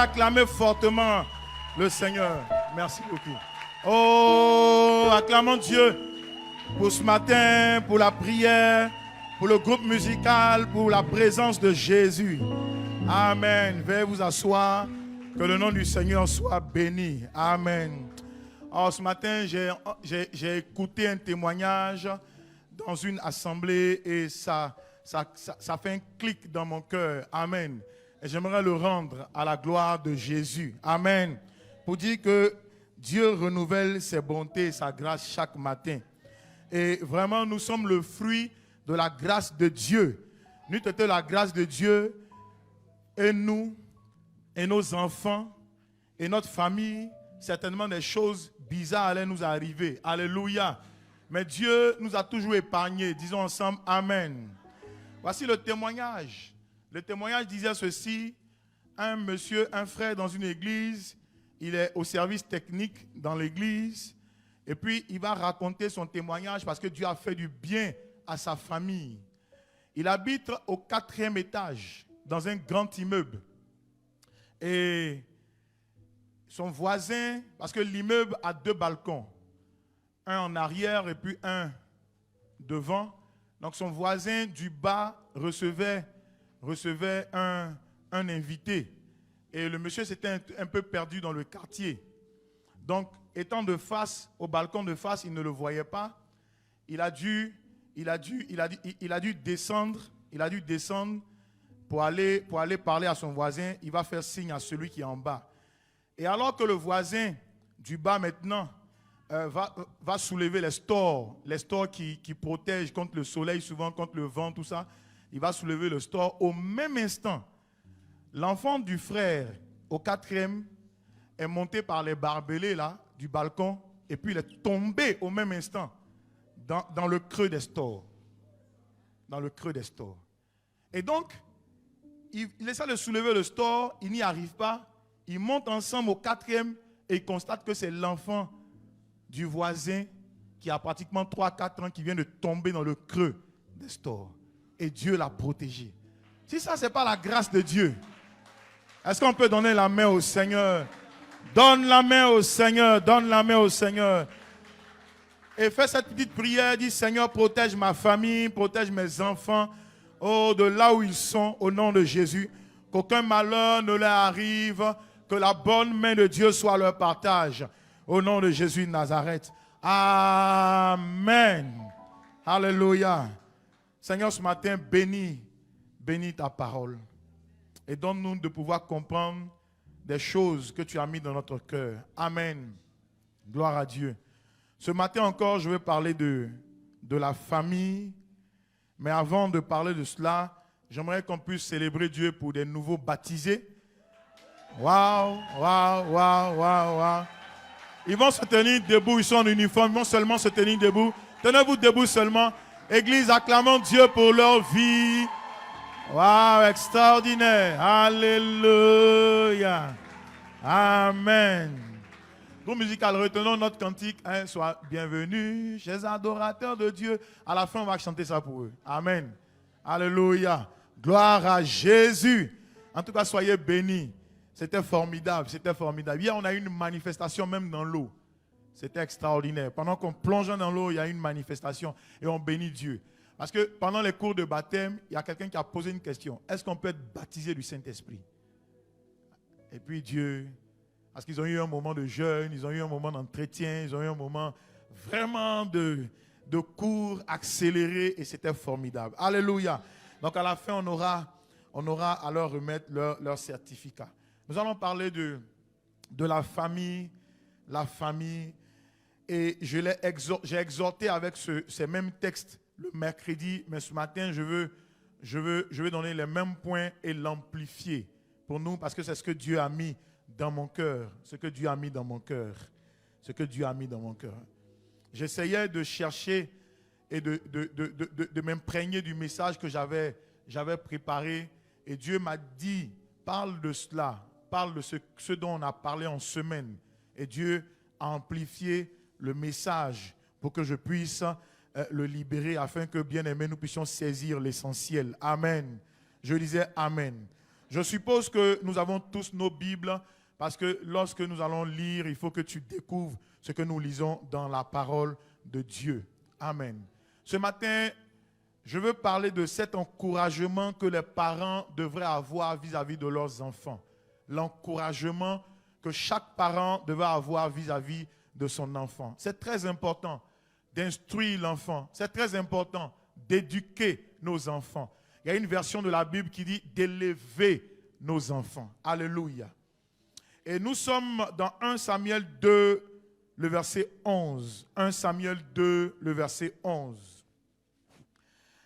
acclamer fortement le Seigneur. Merci beaucoup. Oh, acclamons Dieu pour ce matin, pour la prière, pour le groupe musical, pour la présence de Jésus. Amen. Veuillez vous asseoir. Que le nom du Seigneur soit béni. Amen. Alors, ce matin, j'ai écouté un témoignage dans une assemblée et ça fait un clic dans mon cœur. Amen. Et j'aimerais le rendre à la gloire de Jésus. Amen. Pour dire que Dieu renouvelle ses bontés et sa grâce chaque matin. Et vraiment, nous sommes le fruit de la grâce de Dieu. Nous était la grâce de Dieu et nous, et nos enfants, et notre famille, certainement des choses bizarres allaient nous arriver. Alléluia. Mais Dieu nous a toujours épargnés. Disons ensemble, Amen. Voici le témoignage. Le témoignage disait ceci. Un monsieur, un frère dans une église, il est au service technique dans l'église. Et puis, il va raconter son témoignage parce que Dieu a fait du bien à sa famille. Il habite au 4e étage, dans un grand immeuble. Et son voisin, parce que l'immeuble a 2 balcons, un en arrière et puis un devant. Donc son voisin du bas recevait un invité. Et le monsieur s'était un peu perdu dans le quartier. Donc, étant de face, au balcon de face, il ne le voyait pas. Il a dû descendre pour aller parler à son voisin. Il va faire signe à celui qui est en bas. Et alors que le voisin du bas maintenant va soulever les stores qui protègent contre le soleil, souvent contre le vent, tout ça, il va soulever le store. Au même instant, l'enfant du frère au 4e est monté par les barbelés là, du balcon et puis il est tombé au même instant dans le creux des stores. Dans le creux des stores. Et donc, il essaie de soulever le store, il n'y arrive pas. Ils montent ensemble au 4e et ils constatent que c'est l'enfant du voisin qui a pratiquement 3-4 ans qui vient de tomber dans le creux des stores. Et Dieu l'a protégé. Si ça, ce n'est pas la grâce de Dieu, est-ce qu'on peut donner la main au Seigneur? Donne la main au Seigneur, donne la main au Seigneur. Et fais cette petite prière, dis Seigneur, protège ma famille, protège mes enfants, oh, de là où ils sont, au nom de Jésus. Qu'aucun malheur ne leur arrive, que la bonne main de Dieu soit leur partage. Au nom de Jésus de Nazareth. Amen. Alléluia. Seigneur, ce matin, bénis ta parole. Et donne-nous de pouvoir comprendre des choses que tu as mis dans notre cœur. Amen. Gloire à Dieu. Ce matin encore, je vais parler de la famille. Mais avant de parler de cela, j'aimerais qu'on puisse célébrer Dieu pour des nouveaux baptisés. Waouh, waouh, waouh, waouh, waouh. Ils vont se tenir debout, ils sont en uniforme, ils vont seulement se tenir debout. Tenez-vous debout seulement. Église, acclamons Dieu pour leur vie. Waouh, extraordinaire. Alléluia. Amen. Groupe musical, retenons notre cantique. Sois bienvenue chez les adorateurs de Dieu. À la fin, on va chanter ça pour eux. Amen. Alléluia. Gloire à Jésus. En tout cas, soyez bénis. C'était formidable, c'était formidable. Hier, on a eu une manifestation même dans l'eau. C'était extraordinaire. Pendant qu'on plongeait dans l'eau, il y a eu une manifestation et on bénit Dieu. Parce que pendant les cours de baptême, il y a quelqu'un qui a posé une question. Est-ce qu'on peut être baptisé du Saint-Esprit? Et puis Dieu, parce qu'ils ont eu un moment de jeûne, ils ont eu un moment d'entretien, ils ont eu un moment vraiment de cours accélérés et c'était formidable. Alléluia. Donc à la fin, on aura à leur remettre leur certificat. Nous allons parler de la famille. Et j'ai exhorté avec ces mêmes textes le mercredi, mais ce matin, je veux donner les mêmes points et l'amplifier pour nous, parce que c'est ce que Dieu a mis dans mon cœur. Ce que Dieu a mis dans mon cœur. Ce que Dieu a mis dans mon cœur. J'essayais de chercher et de m'imprégner du message que j'avais préparé. Et Dieu m'a dit, parle de cela. Parle de ce dont on a parlé en semaine. Et Dieu a amplifié le message pour que je puisse le libérer afin que, bien-aimés, nous puissions saisir l'essentiel. Amen. Je disais Amen. Je suppose que nous avons tous nos Bibles parce que lorsque nous allons lire, il faut que tu découvres ce que nous lisons dans la parole de Dieu. Amen. Ce matin, je veux parler de cet encouragement que les parents devraient avoir vis-à-vis de leurs enfants. L'encouragement que chaque parent devrait avoir vis-à-vis de son enfant. C'est très important d'instruire l'enfant. C'est très important d'éduquer nos enfants. Il y a une version de la Bible qui dit d'élever nos enfants. Alléluia. Et nous sommes dans 1 Samuel 2, le verset 11. 1 Samuel 2, le verset 11.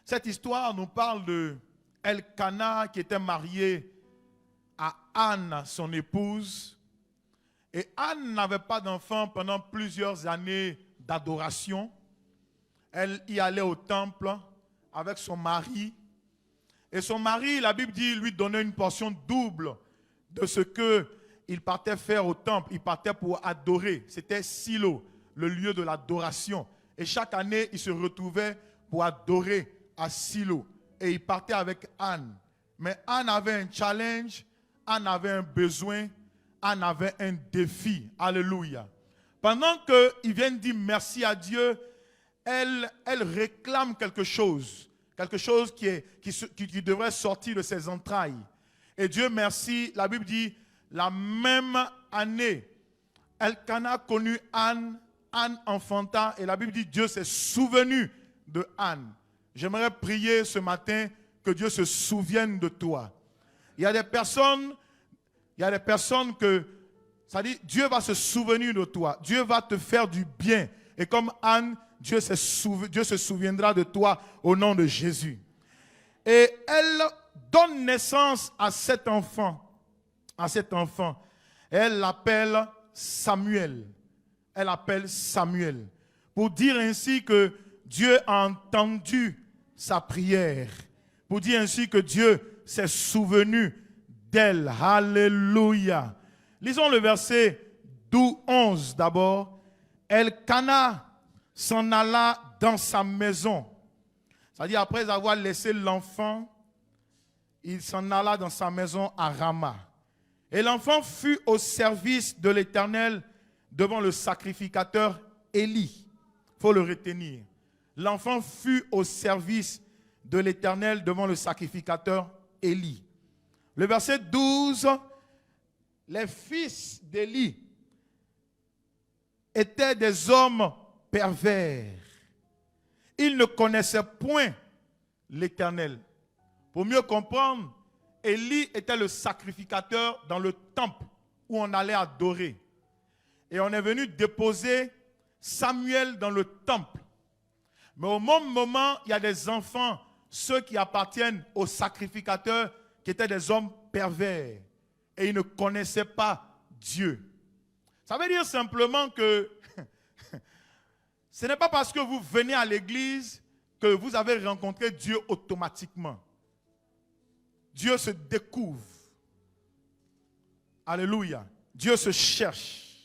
Cette histoire nous parle de Elkana qui était marié à Anne, son épouse. Et Anne n'avait pas d'enfant pendant plusieurs années d'adoration. Elle y allait au temple avec son mari. Et son mari, la Bible dit, lui donnait une portion double de ce qu'il partait faire au temple. Il partait pour adorer. C'était Silo, le lieu de l'adoration. Et chaque année, il se retrouvait pour adorer à Silo. Et il partait avec Anne. Mais Anne avait un challenge, Anne avait un besoin, Anne avait un défi. Alléluia. Pendant qu'ils viennent dire merci à Dieu, elle réclame quelque chose qui devrait sortir de ses entrailles. Et Dieu merci, la Bible dit, la même année, Elkana connu Anne, Anne enfanta, et la Bible dit, Dieu s'est souvenu de Anne. J'aimerais prier ce matin que Dieu se souvienne de toi. Il y a des personnes que, ça dit, Dieu va se souvenir de toi. Dieu va te faire du bien. Et comme Anne, Dieu se souviendra de toi au nom de Jésus. Et elle donne naissance à cet enfant. Elle l'appelle Samuel. Elle l'appelle Samuel. Pour dire ainsi que Dieu a entendu sa prière. Pour dire ainsi que Dieu s'est souvenu d'elle. Alléluia. Lisons le verset 11 d'abord. Elkana s'en alla dans sa maison. C'est-à-dire après avoir laissé l'enfant, il s'en alla dans sa maison à Rama. Et l'enfant fut au service de l'Éternel devant le sacrificateur Élie. Il faut le retenir. L'enfant fut au service de l'Éternel devant le sacrificateur Élie. Le verset 12, les fils d'Élie étaient des hommes pervers. Ils ne connaissaient point l'Éternel. Pour mieux comprendre, Élie était le sacrificateur dans le temple où on allait adorer. Et on est venu déposer Samuel dans le temple. Mais au même moment, il y a des enfants, ceux qui appartiennent au sacrificateur, qui étaient des hommes pervers. Et ils ne connaissaient pas Dieu. Ça veut dire simplement que ce n'est pas parce que vous venez à l'église que vous avez rencontré Dieu automatiquement. Dieu se découvre. Alléluia. Dieu se cherche.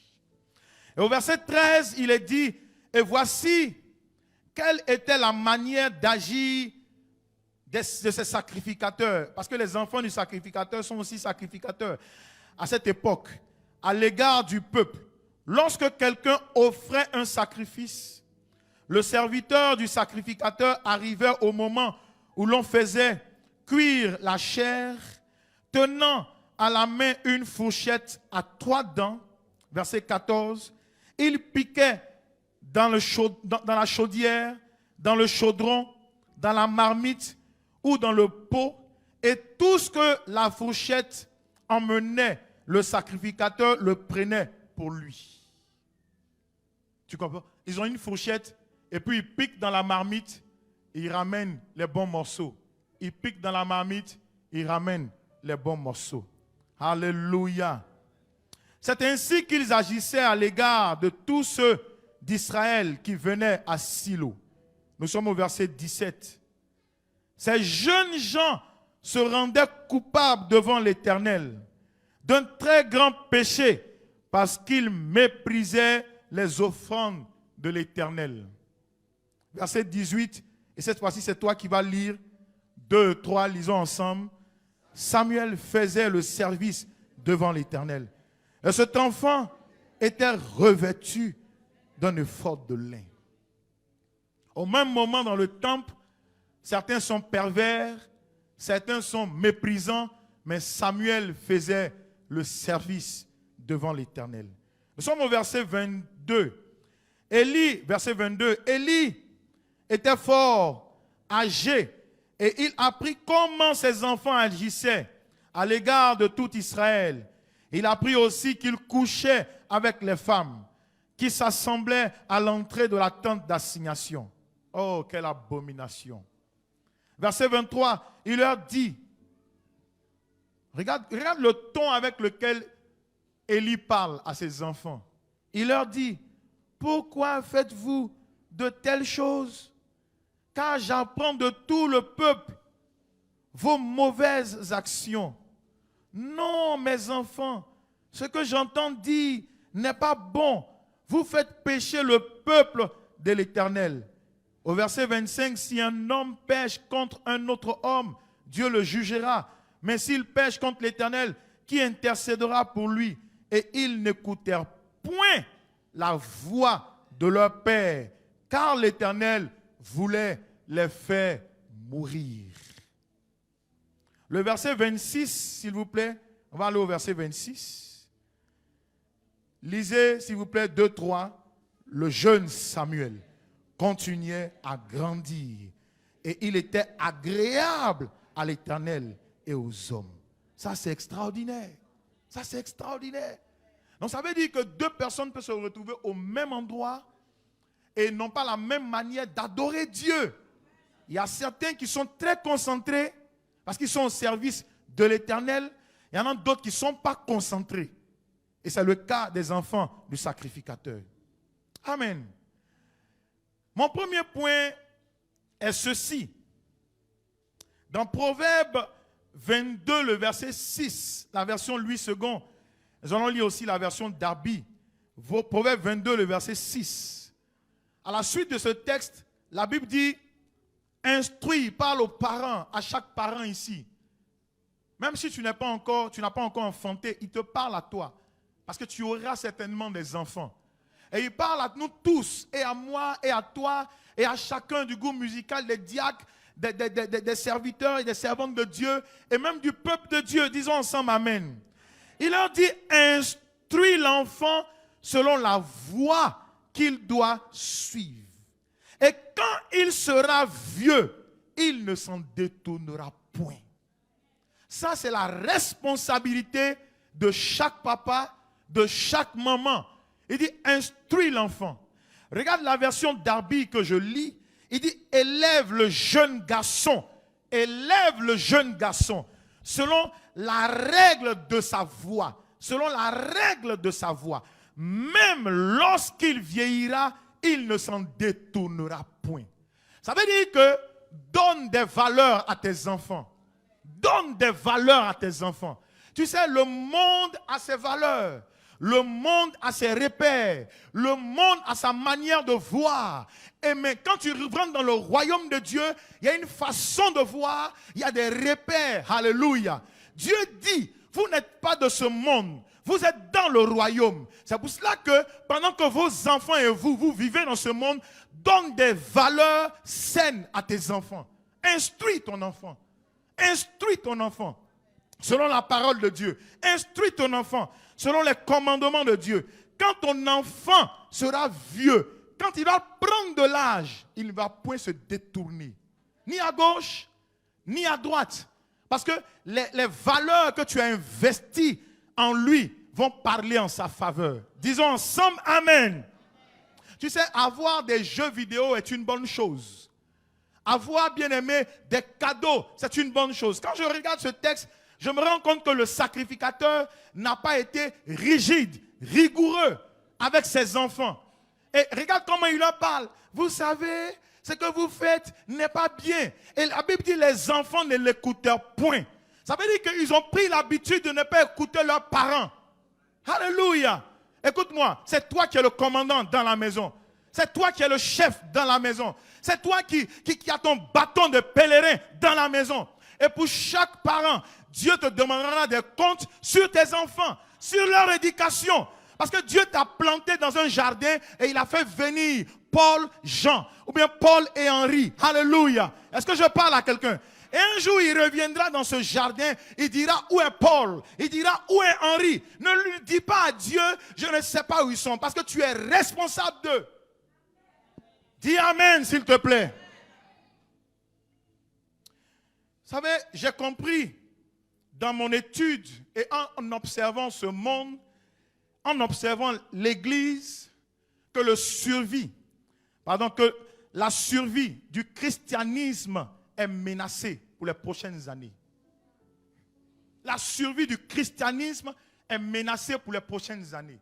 Et au verset 13, il est dit, et voici quelle était la manière d'agir de ces sacrificateurs. Parce que les enfants du sacrificateur sont aussi sacrificateurs à cette époque, à l'égard du peuple. Lorsque quelqu'un offrait un sacrifice, le serviteur du sacrificateur arrivait au moment où l'on faisait cuire la chair, tenant à la main une fourchette à 3 dents, verset 14, il piquait dans la chaudière, dans le chaudron, dans la marmite ou dans le pot, et tout ce que la fourchette emmenait, le sacrificateur le prenait pour lui. Tu comprends? Ils ont une fourchette et puis ils piquent dans la marmite et ils ramènent les bons morceaux. Ils piquent dans la marmite, ils ramènent les bons morceaux. Alléluia. C'est ainsi qu'ils agissaient à l'égard de tous ceux d'Israël qui venaient à Silo. Nous sommes au verset 17. Ces jeunes gens se rendaient coupables devant l'Éternel d'un très grand péché parce qu'ils méprisaient les offrandes de l'Éternel. Verset 18, et cette fois-ci c'est toi qui vas lire. 2, 3, lisons ensemble. Samuel faisait le service devant l'Éternel. Et cet enfant était revêtu d'un éphod de lin. Au même moment dans le temple, certains sont pervers, certains sont méprisants, mais Samuel faisait le service devant l'Éternel. Nous sommes au verset 22. Verset 22, Élie était fort, âgé, et il apprit comment ses enfants agissaient à l'égard de tout Israël. Il apprit aussi qu'il couchait avec les femmes qui s'assemblaient à l'entrée de la tente d'assignation. Oh, quelle abomination! Verset 23, il leur dit, regarde le ton avec lequel Élie parle à ses enfants. Il leur dit, pourquoi faites-vous de telles choses? Car j'apprends de tout le peuple vos mauvaises actions. Non, mes enfants, ce que j'entends dire n'est pas bon. Vous faites pécher le peuple de l'Éternel. Au verset 25, si un homme pêche contre un autre homme, Dieu le jugera. Mais s'il pêche contre l'Éternel, qui intercédera pour lui? Et ils n'écoutèrent point la voix de leur père, car l'Éternel voulait les faire mourir. Le verset 26, s'il vous plaît. On va aller au verset 26. Lisez, s'il vous plaît, 2-3. Le jeune Samuel continuait à grandir et il était agréable à l'Éternel et aux hommes. Ça, c'est extraordinaire. Ça, c'est extraordinaire. Donc, ça veut dire que deux personnes peuvent se retrouver au même endroit et n'ont pas la même manière d'adorer Dieu. Il y a certains qui sont très concentrés parce qu'ils sont au service de l'Éternel. Il y en a d'autres qui ne sont pas concentrés. Et c'est le cas des enfants du sacrificateur. Amen. Mon premier point est ceci. Dans Proverbe 22, le verset 6, la version Louis II, nous allons lire aussi la version Darby. Proverbe 22, le verset 6. À la suite de ce texte, la Bible dit, instruis, parle aux parents, à chaque parent ici. Même si tu n'as pas encore enfanté, il te parle à toi. Parce que tu auras certainement des enfants. Et il parle à nous tous, et à moi, et à toi, et à chacun du groupe musical, des diacres, des serviteurs et des servantes de Dieu, et même du peuple de Dieu. Disons ensemble Amen. Il leur dit, instruis l'enfant selon la voie qu'il doit suivre. Et quand il sera vieux, il ne s'en détournera point. Ça, c'est la responsabilité de chaque papa, de chaque maman. Il dit, instruis l'enfant. Regarde la version Darby que je lis. Il dit, élève le jeune garçon. Élève le jeune garçon. Selon la règle de sa voix. Selon la règle de sa voix. Même lorsqu'il vieillira, il ne s'en détournera point. Ça veut dire que donne des valeurs à tes enfants. Donne des valeurs à tes enfants. Tu sais, le monde a ses valeurs. Le monde a ses repères. Le monde a sa manière de voir. Et mais quand tu rentres dans le royaume de Dieu, il y a une façon de voir. Il y a des repères. Alléluia. Dieu dit, vous n'êtes pas de ce monde. Vous êtes dans le royaume. C'est pour cela que pendant que vos enfants et vous vivez dans ce monde, donne des valeurs saines à tes enfants. Instruis ton enfant. Instruis ton enfant selon la parole de Dieu. Instruis ton enfant selon les commandements de Dieu. Quand ton enfant sera vieux, quand il va prendre de l'âge, il ne va point se détourner. Ni à gauche, ni à droite. Parce que les valeurs que tu as investies en lui vont parler en sa faveur. Disons ensemble Amen. Tu sais, avoir des jeux vidéo est une bonne chose. Avoir, bien aimé, des cadeaux, c'est une bonne chose. Quand je regarde ce texte, je me rends compte que le sacrificateur n'a pas été rigide, rigoureux avec ses enfants. Et regarde comment il leur parle. Vous savez, ce que vous faites n'est pas bien. Et la Bible dit les enfants ne l'écoutèrent point. Ça veut dire qu'ils ont pris l'habitude de ne pas écouter leurs parents. Alléluia. Écoute-moi, c'est toi qui es le commandant dans la maison. C'est toi qui es le chef dans la maison. C'est toi qui as ton bâton de pèlerin dans la maison. Et pour chaque parent, Dieu te demandera des comptes sur tes enfants, sur leur éducation. Parce que Dieu t'a planté dans un jardin et il a fait venir Paul, Jean, ou bien Paul et Henri. Alléluia. Est-ce que je parle à quelqu'un? Et un jour, il reviendra dans ce jardin, il dira où est Paul? Il dira où est Henri? Ne lui dis pas à Dieu, je ne sais pas où ils sont, parce que tu es responsable d'eux. Dis Amen, s'il te plaît. Vous savez, j'ai compris dans mon étude et en observant ce monde, en observant l'Église, que que la survie du christianisme est menacée pour les prochaines années. La survie du christianisme est menacée pour les prochaines années.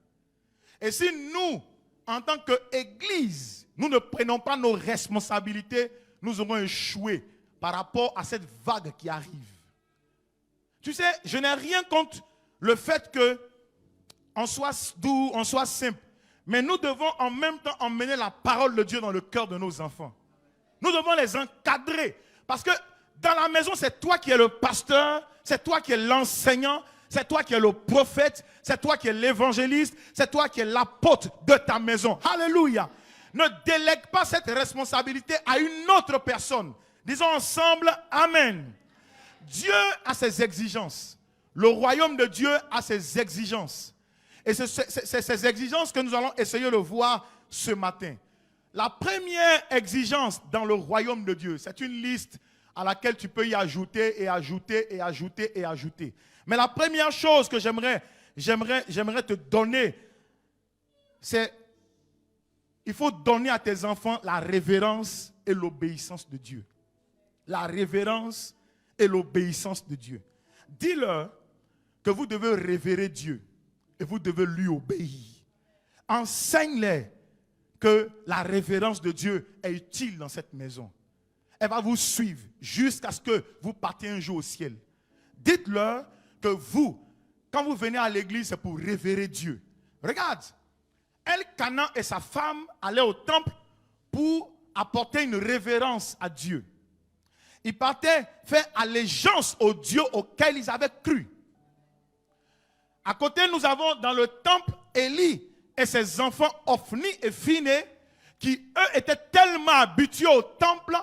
Et si nous, en tant qu'Église, nous ne prenons pas nos responsabilités, nous aurons échoué par rapport à cette vague qui arrive. Tu sais, je n'ai rien contre le fait qu'on soit doux, on soit simple. Mais nous devons en même temps emmener la parole de Dieu dans le cœur de nos enfants. Nous devons les encadrer. Parce que dans la maison, c'est toi qui es le pasteur, c'est toi qui es l'enseignant, c'est toi qui es le prophète, c'est toi qui es l'évangéliste, c'est toi qui es l'apôtre de ta maison. Alléluia. Ne délègue pas cette responsabilité à une autre personne. Disons ensemble, Amen. Dieu a ses exigences. Le royaume de Dieu a ses exigences. Et c'est ces exigences que nous allons essayer de voir ce matin. La première exigence dans le royaume de Dieu, c'est une liste à laquelle tu peux y ajouter et ajouter et ajouter et ajouter. Mais la première chose que j'aimerais te donner, c'est il faut donner à tes enfants la révérence et l'obéissance de Dieu. La révérence et l'obéissance de Dieu. Dis-leur que vous devez révérer Dieu et vous devez lui obéir. Enseigne-les que la révérence de Dieu est utile dans cette maison. Elle va vous suivre jusqu'à ce que vous partiez un jour au ciel. Dites-leur que vous, quand vous venez à l'église, c'est pour révérer Dieu. Regarde, Elkana et sa femme allaient au temple pour apporter une révérence à Dieu. Ils partaient faire allégeance au Dieu auquel ils avaient cru. À côté, nous avons dans le temple Élie et ses enfants Ophni et Phiné qui, eux, étaient tellement habitués au temple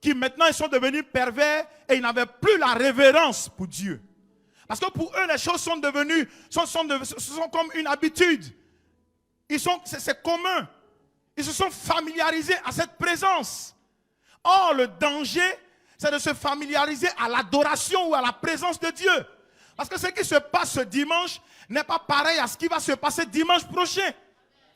qui maintenant ils sont devenus pervers et ils n'avaient plus la révérence pour Dieu. Parce que pour eux, les choses sont devenues, sont comme une habitude. C'est commun. Ils se sont familiarisés à cette présence. Or, le danger, c'est de se familiariser à l'adoration ou à la présence de Dieu. Parce que ce qui se passe ce dimanche n'est pas pareil à ce qui va se passer dimanche prochain.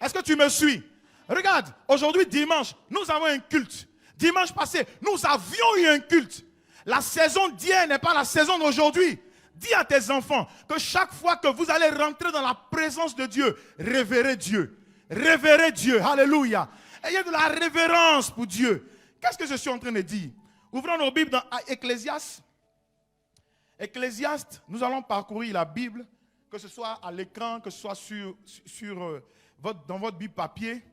Est-ce que tu me suis? Regarde, aujourd'hui dimanche, nous avons un culte. Dimanche passé, nous avions eu un culte. La saison d'hier n'est pas la saison d'aujourd'hui. Dis à tes enfants que chaque fois que vous allez rentrer dans la présence de Dieu, révérez Dieu. Révérez Dieu. Alléluia. Ayez de la révérence pour Dieu. Qu'est-ce que je suis en train de dire? Ouvrons nos Bibles dans Ecclésiaste. Ecclésiaste, nous allons parcourir la Bible, que ce soit à l'écran, que ce soit dans votre Bible papier.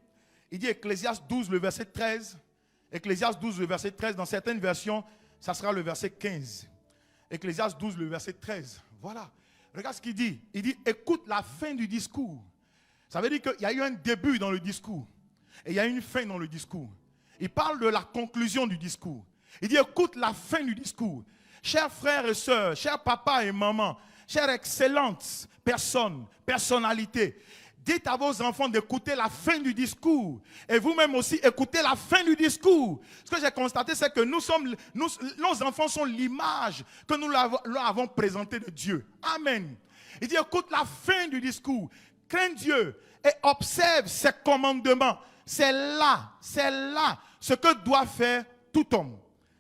Il dit Ecclésiaste 12, le verset 13. Ecclésiaste 12, le verset 13. Dans certaines versions, ça sera le verset 15. Ecclésiaste 12, le verset 13. Voilà. Regarde ce qu'il dit. Il dit, écoute la fin du discours. Ça veut dire qu'il y a eu un début dans le discours. Et il y a une fin dans le discours. Il parle de la conclusion du discours. Il dit, écoute la fin du discours. Chers frères et sœurs, chers papas et mamans, chères excellentes personnes, personnalités, dites à vos enfants d'écouter la fin du discours. Et vous-même aussi, écoutez la fin du discours. Ce que j'ai constaté, c'est que nos enfants sont l'image que nous leur avons présentée de Dieu. Amen. Il dit, écoute la fin du discours. Crains Dieu et observe ses commandements. C'est là ce que doit faire tout homme.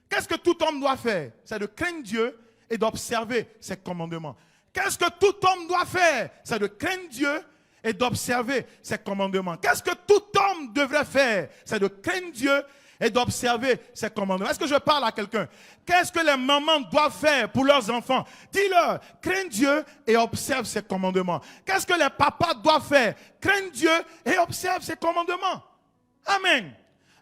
Qu'est-ce que tout homme doit faire? C'est de craindre Dieu et d'observer ses commandements. Qu'est-ce que tout homme doit faire? C'est de craindre Dieu et d'observer ses commandements. Qu'est-ce que tout homme devrait faire? C'est de craindre Dieu et d'observer ses commandements. Est-ce que je parle à quelqu'un? Qu'est-ce que les mamans doivent faire pour leurs enfants? Dis-leur, crains Dieu et observe ses commandements. Qu'est-ce que les papas doivent faire? Crains Dieu et observe ses commandements. Amen.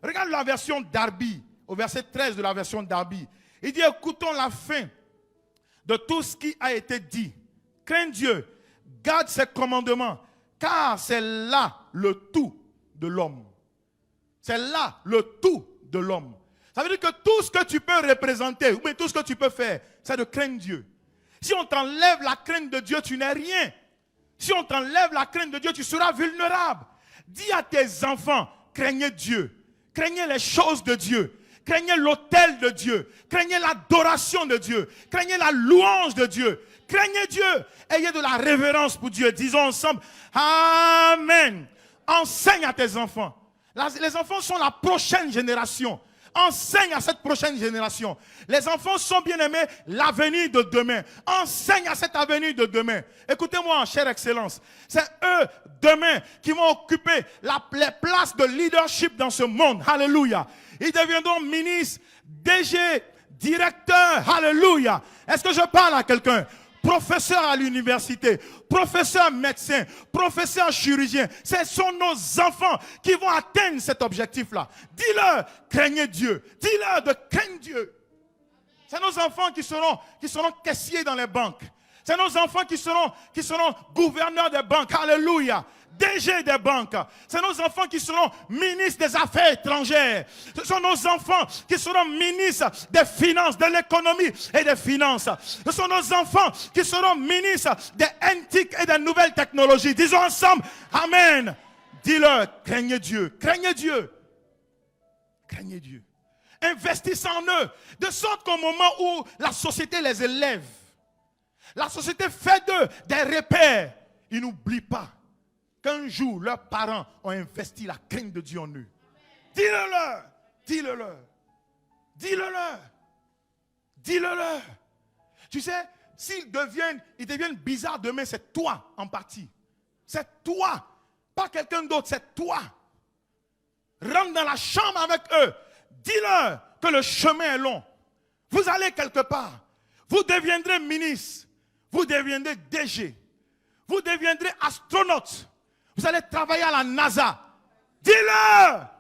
Regarde la version Darby, au verset 13 de la version Darby. Il dit, écoutons la fin de tout ce qui a été dit. Crains Dieu, garde ses commandements, car c'est là le tout de l'homme. C'est là le tout de l'homme. Ça veut dire que tout ce que tu peux représenter, ou bien tout ce que tu peux faire, c'est de craindre Dieu. Si on t'enlève la crainte de Dieu, tu n'es rien. Si on t'enlève la crainte de Dieu, tu seras vulnérable. Dis à tes enfants, craignez Dieu. Craignez les choses de Dieu. Craignez l'autel de Dieu. Craignez l'adoration de Dieu. Craignez la louange de Dieu. Craignez Dieu. Ayez de la révérence pour Dieu. Disons ensemble, Amen. Enseigne à tes enfants. Les enfants sont la prochaine génération. Enseigne à cette prochaine génération. Les enfants sont bien aimés, l'avenir de demain. Enseigne à cet avenir de demain. Écoutez-moi, chère excellence. C'est eux, demain, qui vont occuper les places de leadership dans ce monde. Alléluia. Ils deviendront ministres, DG, directeurs. Alléluia. Est-ce que je parle à quelqu'un? Professeur à l'université, professeur médecin, professeur chirurgien. Ce sont nos enfants qui vont atteindre cet objectif-là. Dis-leur, craignez Dieu. Dis-leur de craindre Dieu. C'est nos enfants qui seront caissiers dans les banques. C'est nos enfants qui seront gouverneurs des banques. Alléluia. DG des banques. C'est nos enfants qui seront ministres des affaires étrangères. Ce sont nos enfants qui seront ministres des finances, de l'économie et des finances. Ce sont nos enfants qui seront ministres des antiques et des nouvelles technologies. Disons ensemble, Amen. Dis-leur, craignez Dieu. Craignez Dieu. Craignez Dieu. Investissez en eux. De sorte qu'au moment où la société les élève, la société fait d'eux des repères, ils n'oublient pas qu'un jour, leurs parents ont investi la crainte de Dieu en eux. Dis-le-leur. Dis-le-leur. Dis-le-leur. Dis-le-leur. Tu sais, s'ils deviennent bizarres demain, c'est toi en partie. C'est toi. Pas quelqu'un d'autre, c'est toi. Rentre dans la chambre avec eux. Dis-leur que le chemin est long. Vous allez quelque part. Vous deviendrez ministre. Vous deviendrez DG. Vous deviendrez astronaute. Vous allez travailler à la NASA. Dis-leur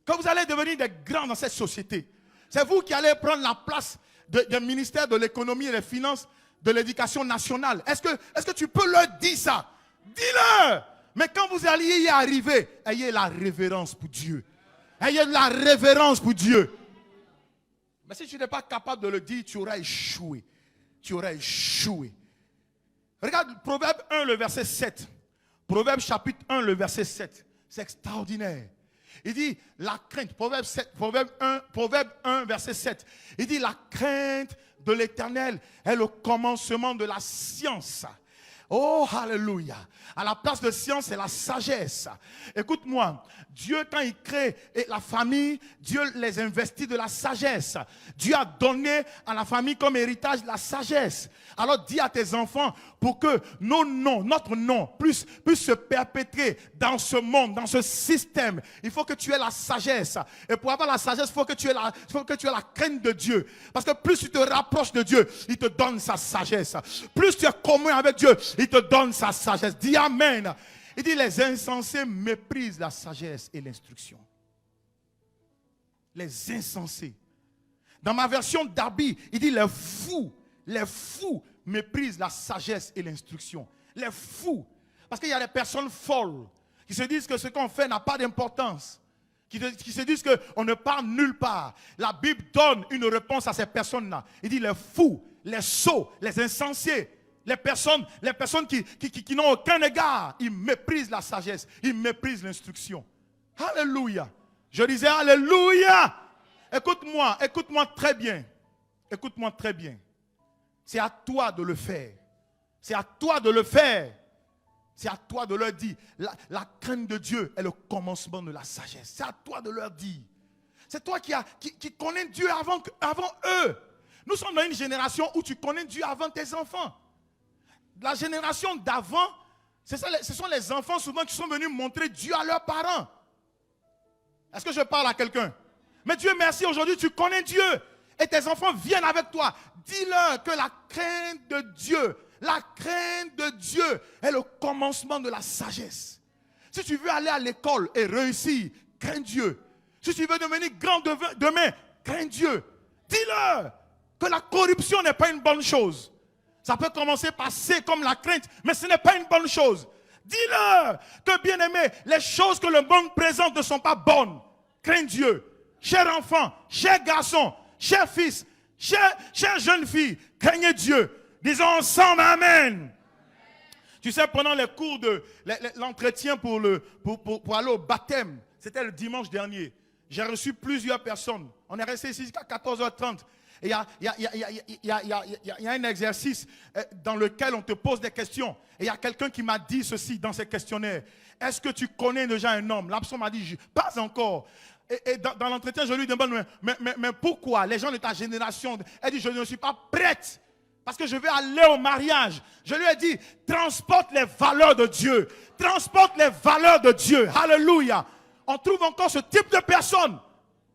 que vous allez devenir des grands dans cette société. C'est vous qui allez prendre la place du ministère de l'économie et des finances, de l'éducation nationale. Est-ce que tu peux leur dire ça? Dis-leur. Mais quand vous allez y arriver, ayez la révérence pour Dieu. Ayez la révérence pour Dieu. Mais si tu n'es pas capable de le dire, tu auras échoué. Tu auras échoué. Regarde Proverbe 1, le verset 7. Proverbe chapitre 1, le verset 7. C'est extraordinaire. Il dit la crainte, Proverbe 1, verset 7. Il dit la crainte de l'Éternel est le commencement de la science. Oh, alléluia. À la place de science, c'est la sagesse. Écoute-moi, Dieu, quand il crée la famille, Dieu les investit de la sagesse. Dieu a donné à la famille comme héritage la sagesse. Alors dis à tes enfants, pour que notre nom puisse se perpétrer dans ce monde, dans ce système, il faut que tu aies la sagesse. Et pour avoir la sagesse, il faut que tu aies la crainte de Dieu. Parce que plus tu te rapproches de Dieu, il te donne sa sagesse. Plus tu es commun avec Dieu, il te donne sa sagesse. Dis Amen. Il dit les insensés méprisent la sagesse et l'instruction. Les insensés. Dans ma version d'Arby, il dit les fous méprisent la sagesse et l'instruction. Les fous. Parce qu'il y a des personnes folles qui se disent que ce qu'on fait n'a pas d'importance. Qui se disent qu'on ne part nulle part. La Bible donne une réponse à ces personnes-là. Il dit les fous, les sots, les insensés. Les personnes qui n'ont aucun égard, ils méprisent la sagesse, ils méprisent l'instruction. Alléluia. Je disais Alléluia. Écoute-moi très bien. Écoute-moi très bien. C'est à toi de le faire. C'est à toi de le faire. C'est à toi de leur dire. La crainte de Dieu est le commencement de la sagesse. C'est à toi de leur dire. C'est toi qui connais Dieu avant eux. Nous sommes dans une génération où tu connais Dieu avant tes enfants. La génération d'avant, ce sont les enfants souvent qui sont venus montrer Dieu à leurs parents. Est-ce que je parle à quelqu'un? Mais Dieu merci, aujourd'hui tu connais Dieu. Et tes enfants viennent avec toi. Dis-leur que la crainte de Dieu est le commencement de la sagesse. Si tu veux aller à l'école et réussir, crains Dieu. Si tu veux devenir grand demain, crains Dieu. Dis-leur que la corruption n'est pas une bonne chose. Ça peut commencer par C comme la crainte, mais ce n'est pas une bonne chose. Dis-leur que, bien aimé, les choses que le monde présente ne sont pas bonnes. Crains Dieu. Cher enfant, cher garçon, cher fils, cher jeune fille, craignez Dieu. Disons ensemble Amen. Tu sais, pendant les cours de l'entretien pour aller au baptême, c'était le dimanche dernier, j'ai reçu plusieurs personnes. On est resté ici jusqu'à 14h30. Et il y a un exercice dans lequel on te pose des questions. Et il y a quelqu'un qui m'a dit ceci dans ses questionnaires. Est-ce que tu connais déjà un homme? La personne m'a dit, pas encore. Et dans l'entretien, je lui demande, mais pourquoi? Les gens de ta génération, elle dit, je ne suis pas prête. Parce que je vais aller au mariage. Je lui ai dit, transporte les valeurs de Dieu. Transporte les valeurs de Dieu. Alléluia. On trouve encore ce type de personnes.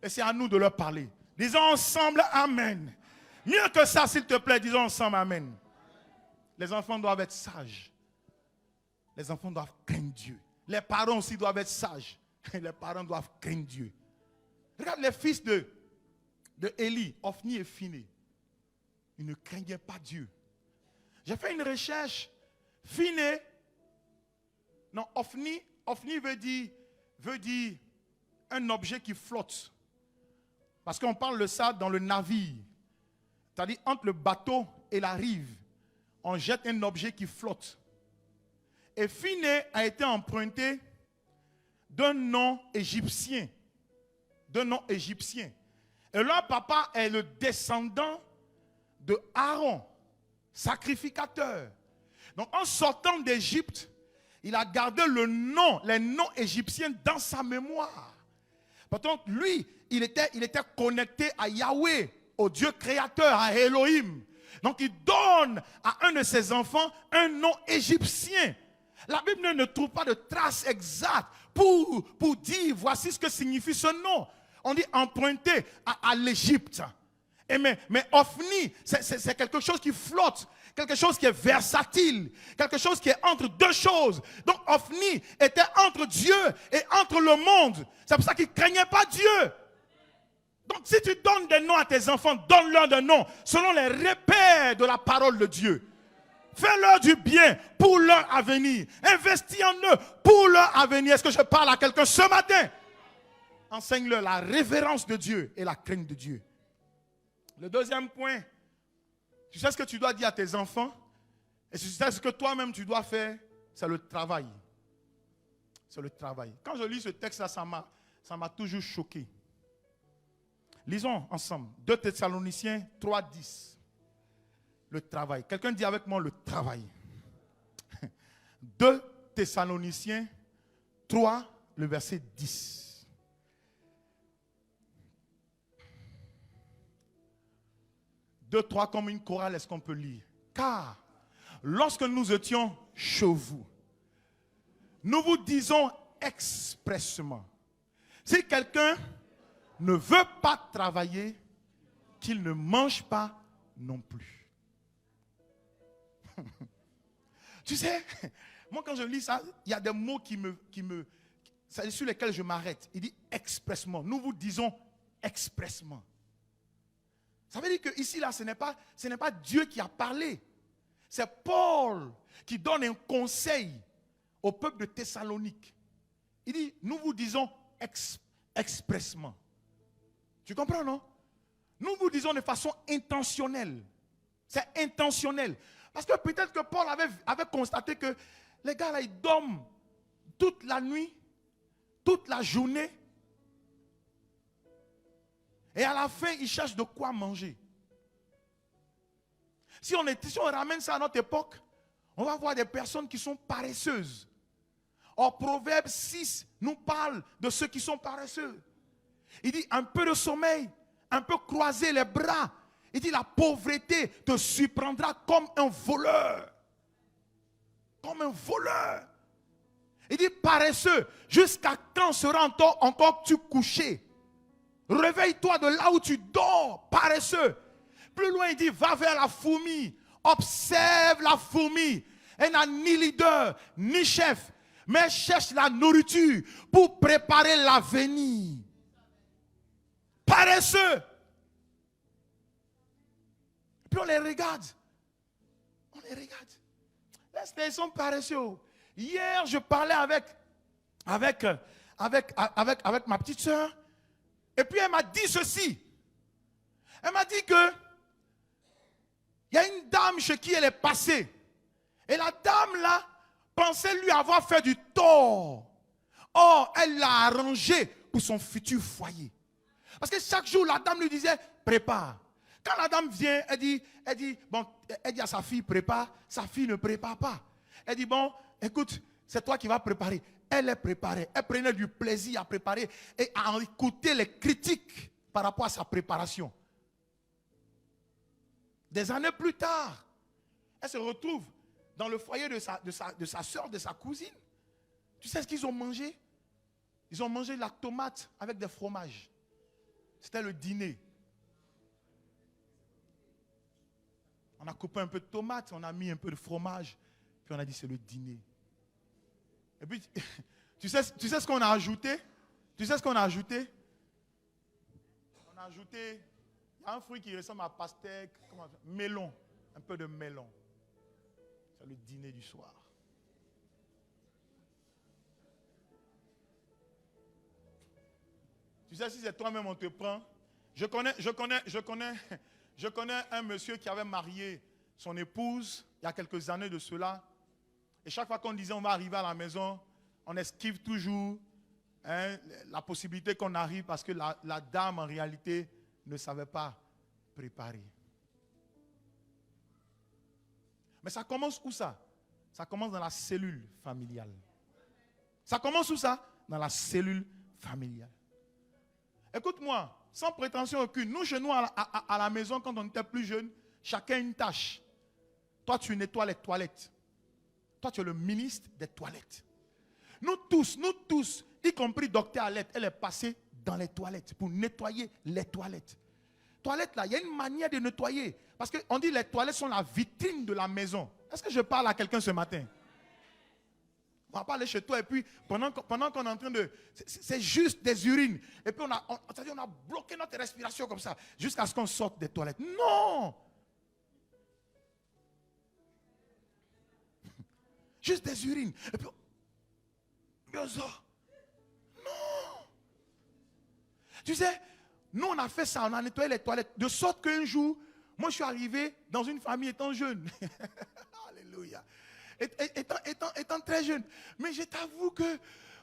Et c'est à nous de leur parler. Disons ensemble Amen. Mieux que ça, s'il te plaît, disons ensemble Amen. Les enfants doivent être sages. Les enfants doivent craindre Dieu. Les parents aussi doivent être sages. Les parents doivent craindre Dieu. Regarde les fils de Élie, Ophni et Phiné. Ils ne craignaient pas Dieu. J'ai fait une recherche. Phiné, non, Ophni veut dire un objet qui flotte. Parce qu'on parle de ça dans le navire. C'est-à-dire entre le bateau et la rive, on jette un objet qui flotte. Et Phiné a été emprunté d'un nom égyptien. Et leur papa est le descendant de Aaron, sacrificateur. Donc en sortant d'Égypte, il a gardé les noms égyptiens dans sa mémoire. Pourtant, lui, il était connecté à Yahweh, au Dieu créateur, à Elohim. Donc il donne à un de ses enfants un nom égyptien. La Bible ne trouve pas de trace exacte pour dire voici ce que signifie ce nom. On dit emprunté à l'Égypte. Mais Ophni, c'est quelque chose qui flotte, quelque chose qui est versatile, quelque chose qui est entre deux choses. Donc Ophni était entre Dieu et entre le monde. C'est pour ça qu'il ne craignait pas Dieu. Donc si tu donnes des noms à tes enfants, donne-leur des noms selon les repères de la parole de Dieu. Fais-leur du bien pour leur avenir. Investis en eux pour leur avenir. Est-ce que je parle à quelqu'un ce matin? Enseigne-leur la révérence de Dieu et la crainte de Dieu. Le deuxième point, tu sais ce que tu dois dire à tes enfants, et tu sais ce que toi-même tu dois faire, c'est le travail. C'est le travail. Quand je lis ce texte-là, ça m'a toujours choqué. Lisons ensemble. 2 Thessaloniciens 3:10. Le travail. Quelqu'un dit avec moi le travail. 2 Thessaloniciens 3, le verset 10. 2, 3 comme une chorale, est-ce qu'on peut lire? Car lorsque nous étions chez vous, nous vous disons expressement, si quelqu'un ne veut pas travailler, qu'il ne mange pas non plus. Tu sais, moi quand je lis ça, il y a des mots sur lesquels je m'arrête. Il dit expressement. Nous vous disons expressement. Ça veut dire que ici, là, ce n'est pas Dieu qui a parlé. C'est Paul qui donne un conseil au peuple de Thessalonique. Il dit, nous vous disons expressement. Tu comprends, non? Nous vous disons de façon intentionnelle. C'est intentionnel. Parce que peut-être que Paul avait constaté que les gars, là, ils dorment toute la nuit, toute la journée. Et à la fin, ils cherchent de quoi manger. Si on ramène ça à notre époque, on va voir des personnes qui sont paresseuses. Or, Proverbe 6 nous parle de ceux qui sont paresseux. Il dit un peu de sommeil, un peu croiser les bras. Il dit la pauvreté te surprendra comme un voleur. Comme un voleur. Il dit paresseux, jusqu'à quand sera encore tu couché? Réveille-toi de là où tu dors, paresseux. Plus loin, il dit, va vers la fourmi. Observe la fourmi. Elle n'a ni leader, ni chef. Mais cherche la nourriture pour préparer l'avenir. Paresseux. puis on les regarde. On les regarde. Ils sont paresseux. Hier, je parlais avec ma petite soeur. Et puis elle m'a dit ceci. Elle m'a dit que il y a une dame chez qui elle est passée. Et la dame là pensait lui avoir fait du tort. Or, elle l'a arrangé pour son futur foyer. Parce que chaque jour, la dame lui disait, prépare. Quand la dame vient, elle dit à sa fille, prépare. Sa fille ne prépare pas. Elle dit, bon, écoute, c'est toi qui vas préparer. Elle est préparée. Elle prenait du plaisir à préparer et à écouter les critiques par rapport à sa préparation. Des années plus tard, elle se retrouve dans le foyer de sa soeur, de sa cousine. Tu sais ce qu'ils ont mangé? Ils ont mangé la tomate avec des fromages. C'était le dîner. On a coupé un peu de tomate, on a mis un peu de fromage, puis on a dit c'est le dîner. Et puis, tu sais ce qu'on a ajouté? Tu sais ce qu'on a ajouté? On a ajouté, il y a un fruit qui ressemble à pastèque, melon, un peu de melon. C'est le dîner du soir. Tu sais, si c'est toi-même, on te prend. Je connais un monsieur qui avait marié son épouse il y a quelques années de cela. Et chaque fois qu'on disait on va arriver à la maison, on esquive toujours la possibilité qu'on arrive parce que la dame en réalité ne savait pas préparer. Mais ça commence où ça? Ça commence dans la cellule familiale. Ça commence où ça? Dans la cellule familiale. Écoute-moi, sans prétention aucune, nous chez nous à la maison, quand on était plus jeunes, chacun une tâche. Toi, tu nettoies les toilettes. Toi, tu es le ministre des toilettes. Nous tous, y compris Docteur Alette, elle est passée dans les toilettes pour nettoyer les toilettes. Toilettes là, il y a une manière de nettoyer. Parce qu'on dit que les toilettes sont la vitrine de la maison. Est-ce que je parle à quelqu'un ce matin? On va pas aller chez toi et puis pendant qu'on est en train de... C'est juste des urines. Et puis on a bloqué notre respiration comme ça jusqu'à ce qu'on sorte des toilettes. Non! Juste des urines. Et puis on sort. Non! Tu sais, nous on a fait ça, on a nettoyé les toilettes. De sorte qu'un jour, moi je suis arrivé dans une famille étant jeune. Alléluia. Étant très jeune. Mais je t'avoue que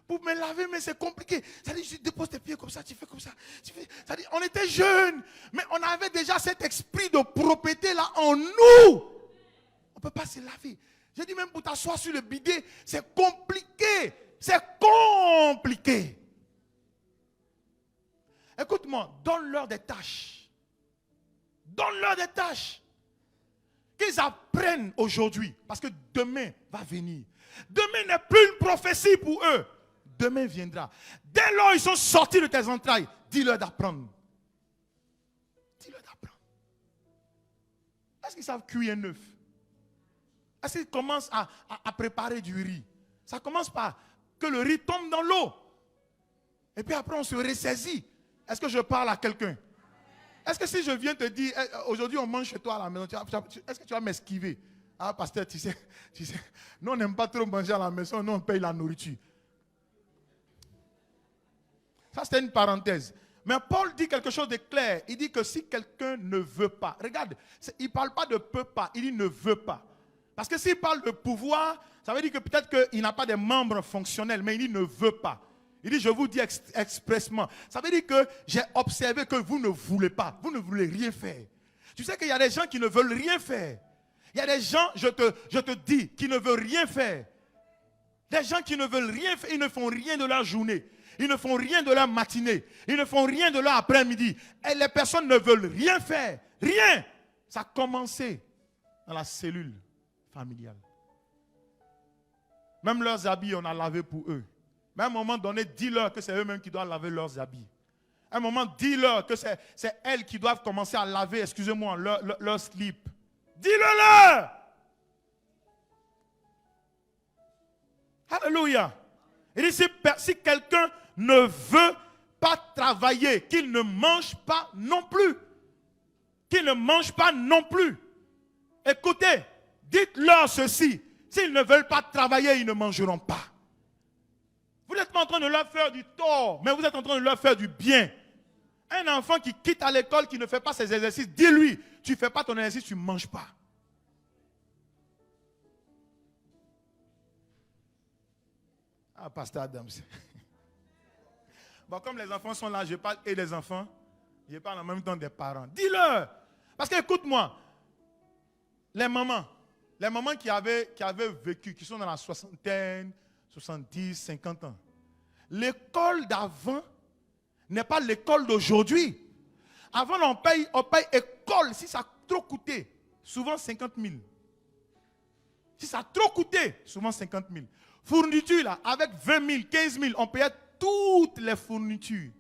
pour me laver, mais c'est compliqué. C'est-à-dire, tu déposes tes pieds comme ça, tu fais comme ça. C'est-à-dire, on était jeunes, mais on avait déjà cet esprit de propreté là en nous. On ne peut pas se laver. J'ai dit même pour t'asseoir sur le bidet, c'est compliqué. C'est compliqué. Écoute-moi, donne-leur des tâches. Donne-leur des tâches. Qu'ils apprennent aujourd'hui. Parce que demain va venir. Demain n'est plus une prophétie pour eux. Demain viendra. Dès lors ils sont sortis de tes entrailles, dis-leur d'apprendre. Dis-leur d'apprendre. Est-ce qu'ils savent cuire un œuf? Est-ce qu'ils commencent à préparer du riz? Ça commence par que le riz tombe dans l'eau. Et puis après on se ressaisit. Est-ce que je parle à quelqu'un? Est-ce que si je viens te dire, aujourd'hui on mange chez toi à la maison, est-ce que tu vas m'esquiver? Ah pasteur, tu sais, nous on n'aime pas trop manger à la maison, nous on paye la nourriture. Ça c'était une parenthèse. Mais Paul dit quelque chose de clair. Il dit que si quelqu'un ne veut pas, regarde, il ne parle pas de peut pas, il dit ne veut pas. Parce que s'il parle de pouvoir, ça veut dire que peut-être qu'il n'a pas de membres fonctionnels, mais il dit ne veut pas. Il dit, je vous dis expressement. Ça veut dire que j'ai observé que vous ne voulez pas. Vous ne voulez rien faire. Tu sais qu'il y a des gens qui ne veulent rien faire. Il y a des gens, je te dis, qui ne veulent rien faire. Des gens qui ne veulent rien faire, ils ne font rien de leur journée. Ils ne font rien de leur matinée. Ils ne font rien de leur après-midi. Et les personnes ne veulent rien faire. Rien. Ça a commencé dans la cellule familiale. Même leurs habits, on a lavé pour eux. Mais à un moment donné, dis-leur que c'est eux-mêmes qui doivent laver leurs habits. À un moment, dis-leur que c'est elles qui doivent commencer à laver, excusez-moi, leur slip. Dis-le-leur! Alléluia. Il dit, si quelqu'un ne veut pas travailler, qu'il ne mange pas non plus. qui ne mangent pas non plus. Écoutez, dites-leur ceci. S'ils ne veulent pas travailler, ils ne mangeront pas. Vous n'êtes pas en train de leur faire du tort, mais vous êtes en train de leur faire du bien. Un enfant qui quitte à l'école, qui ne fait pas ses exercices, dis-lui, tu ne fais pas ton exercice, tu ne manges pas. Ah, Pasteur Adams. Bon, comme les enfants sont là, je parle et des enfants, je parle en même temps des parents. Dis-leur. Parce que écoute-moi, les mamans qui avaient vécu, qui sont dans la soixantaine, 70, 50 ans, l'école d'avant n'est pas l'école d'aujourd'hui. Avant, on paye école, si ça a trop coûté, souvent 50 000. Si ça a trop coûté, souvent 50 000. Fourniture, là, avec 20 000, 15 000, on payait toutes les fournitures.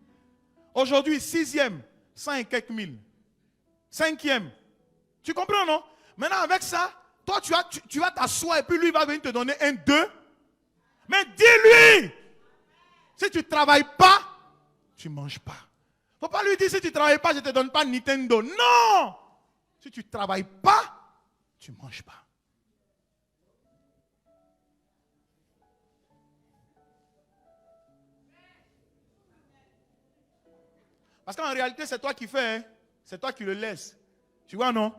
Aujourd'hui, 6e, 100 et quelques mille. 5e. Tu comprends, non? Maintenant, avec ça, toi, tu vas t'asseoir et puis lui, il va venir te donner un 2. Mais dis-lui, si tu ne travailles pas, tu ne manges pas. Il ne faut pas lui dire, si tu ne travailles pas, je ne te donne pas Nintendo. Non! Si tu ne travailles pas, tu ne manges pas. Parce qu'en réalité, c'est toi qui fais, hein? C'est toi qui le laisses. Tu vois, non?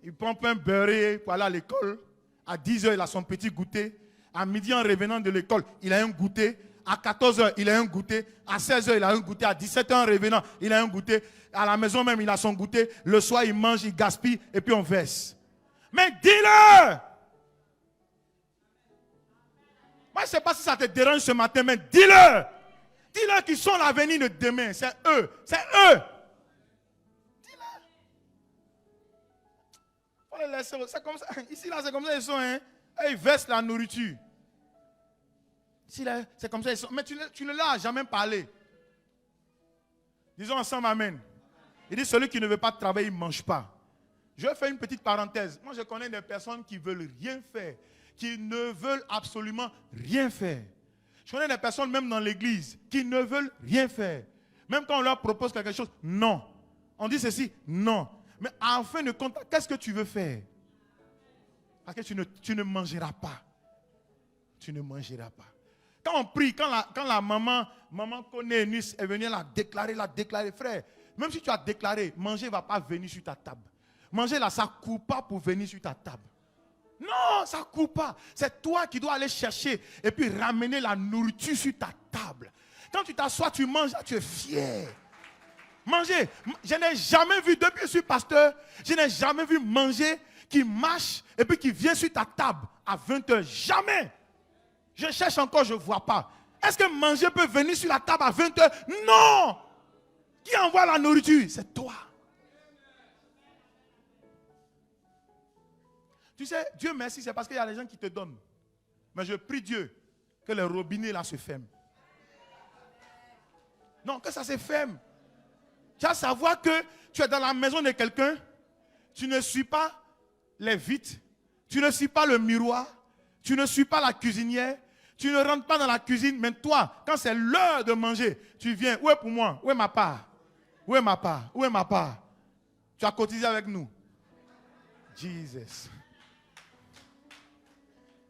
Il prend un beurre pour aller à l'école. À 10 h, il a son petit goûter. À midi, en revenant de l'école, il a un goûter. À 14 h, il a un goûter. À 16 h, il a un goûter. À 17 h, en revenant, il a un goûter. À la maison même, il a son goûter. Le soir, il mange, il gaspille et puis on verse. Mais dis-le! Moi, je ne sais pas si ça te dérange ce matin, mais dis-le! Dis-leur qu'ils sont l'avenir de demain. C'est eux. C'est eux. Dis-leur. Faut les laisser. C'est comme ça. Ici, là, c'est comme ça ils sont. Hein? Et ils versent la nourriture. Ici, là, c'est comme ça ils sont. Mais tu ne leur as jamais parlé. Disons ensemble Amen. Il dit, celui qui ne veut pas travailler, il ne mange pas. Je vais faire une petite parenthèse. Moi, je connais des personnes qui ne veulent rien faire. Qui ne veulent absolument rien faire. Je connais des personnes, même dans l'église, qui ne veulent rien faire. Même quand on leur propose quelque chose, non. On dit ceci, non. Mais en fin de compte, qu'est-ce que tu veux faire? Parce que tu ne mangeras pas. Tu ne mangeras pas. Quand on prie, quand la maman connaît Eunice est venue la déclarer, frère. Même si tu as déclaré, manger ne va pas venir sur ta table. Manger là, ça ne court pas pour venir sur ta table. Non, ça ne court pas. C'est toi qui dois aller chercher et puis ramener la nourriture sur ta table. Quand tu t'assois, tu manges, là, tu es fier. Manger. Je n'ai jamais vu, depuis que je suis pasteur, je n'ai jamais vu manger qui marche et puis qui vient sur ta table à 20 h. Jamais. Je cherche encore, je ne vois pas. Est-ce que manger peut venir sur la table à 20 h? Non. Qui envoie la nourriture? C'est toi. Tu sais, Dieu merci, c'est parce qu'il y a des gens qui te donnent. Mais je prie Dieu que les robinets là se ferment. Non, que ça se ferme. Tu vas savoir que tu es dans la maison de quelqu'un, tu ne suis pas les vitres, tu ne suis pas le miroir, tu ne suis pas la cuisinière, tu ne rentres pas dans la cuisine, mais toi, quand c'est l'heure de manger, tu viens, où est pour moi? Où est ma part? Où est ma part? Où est ma part? Tu as cotisé avec nous. Jesus.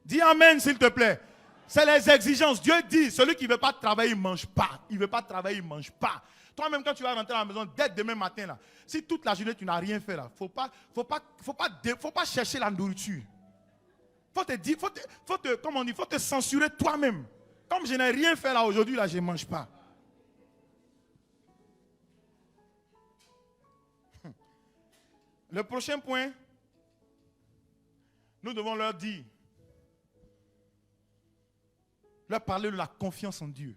Dis Amen, s'il te plaît. C'est les exigences. Dieu dit, celui qui ne veut pas travailler, il ne mange pas. Il ne veut pas travailler, il ne mange pas. Toi-même, quand tu vas rentrer à la maison, dès demain matin, là, si toute la journée, tu n'as rien fait, il ne faut pas chercher la nourriture. Faut te censurer toi-même. Comme je n'ai rien fait là aujourd'hui, là, je ne mange pas. Le prochain point, nous devons leur dire, leur parler de la confiance en Dieu.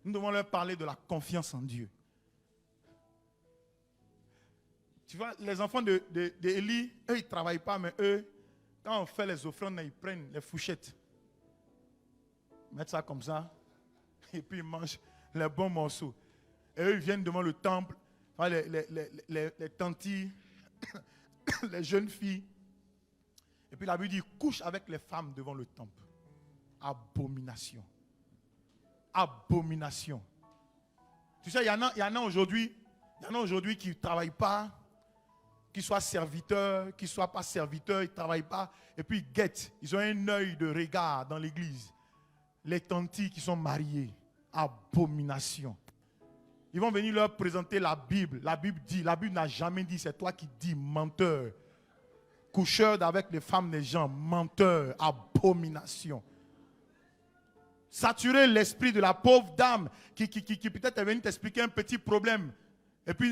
Nous devons leur parler de la confiance en Dieu. Tu vois, les enfants d'Élie, eux, ils ne travaillent pas, mais eux, quand on fait les offrandes, ils prennent les fourchettes. Ils mettent ça comme ça, et puis ils mangent les bons morceaux. Et eux, ils viennent devant le temple, les tantilles, les jeunes filles. Et puis la Bible dit, ils couchent avec les femmes devant le temple. Abomination. Abomination. Tu sais, il y en a aujourd'hui qui ne travaillent pas. qu'ils soient serviteurs, qu'ils ne soient pas serviteurs, ils ne travaillent pas. Et puis ils guettent. Ils ont un œil de regard dans l'église. Les tantis qui sont mariés, abomination. Ils vont venir leur présenter la Bible. La Bible dit, la Bible n'a jamais dit, c'est toi qui dis, menteur. Coucheur avec les femmes des gens, menteur, abomination. Saturer l'esprit de la pauvre dame qui peut-être est venue t'expliquer un petit problème. Et puis,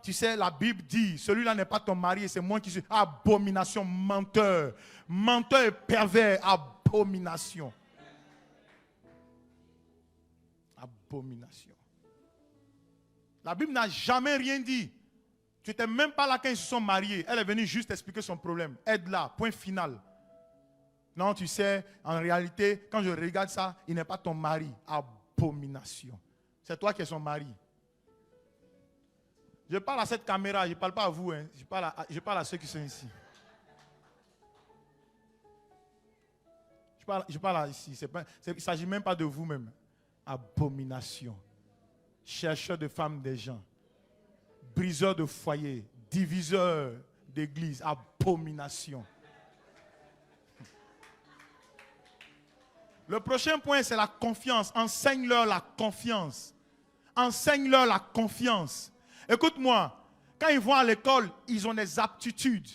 tu sais, la Bible dit, celui-là n'est pas ton mari, c'est moi qui suis. Abomination, menteur. Menteur et pervers, abomination. Abomination. La Bible n'a jamais rien dit. Tu n'étais même pas là quand ils se sont mariés. Elle est venue juste expliquer son problème. Aide-la, point final. Non, tu sais, en réalité, quand je regarde ça, il n'est pas ton mari. Abomination. C'est toi qui es son mari. Je parle à cette caméra, je ne parle pas à vous. Hein. Je parle à ceux qui sont ici. Je parle à ici. Il ne s'agit même pas de vous-même. Abomination. Chercheur de femmes des gens. Briseur de foyer. Diviseur d'église. Abomination. Le prochain point, c'est la confiance. Enseigne-leur la confiance. Enseigne-leur la confiance. Écoute-moi, quand ils vont à l'école, ils ont des aptitudes.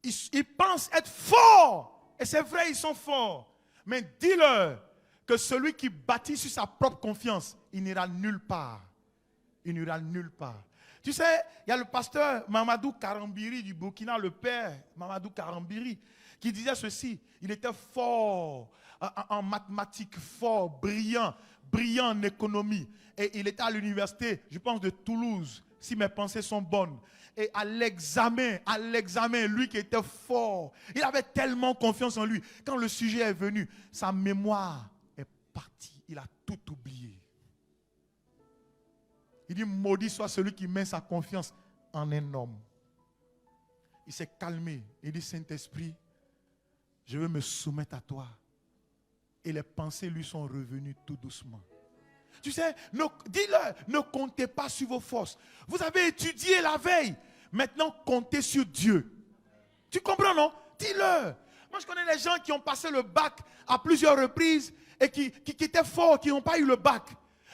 Ils pensent être forts. Et c'est vrai, ils sont forts. Mais dis-leur que celui qui bâtit sur sa propre confiance, il n'ira nulle part. Il n'ira nulle part. Tu sais, il y a le pasteur Mamadou Karambiri du Burkina, le père Mamadou Karambiri, qui disait ceci. Il était fort en mathématiques, fort, brillant en économie. Et il était à l'université, je pense, de Toulouse, si mes pensées sont bonnes. Et à l'examen, lui qui était fort, il avait tellement confiance en lui. Quand le sujet est venu, sa mémoire est partie. Il a tout oublié. Il dit, maudit soit celui qui met sa confiance en un homme. Il s'est calmé. Il dit, Saint-Esprit, je veux me soumettre à toi. Et les pensées lui sont revenues tout doucement. Tu sais, dis-leur, ne comptez pas sur vos forces. Vous avez étudié la veille. Maintenant, comptez sur Dieu. Tu comprends, non? Dis-leur. Moi, je connais des gens qui ont passé le bac à plusieurs reprises et qui étaient forts, qui n'ont pas eu le bac.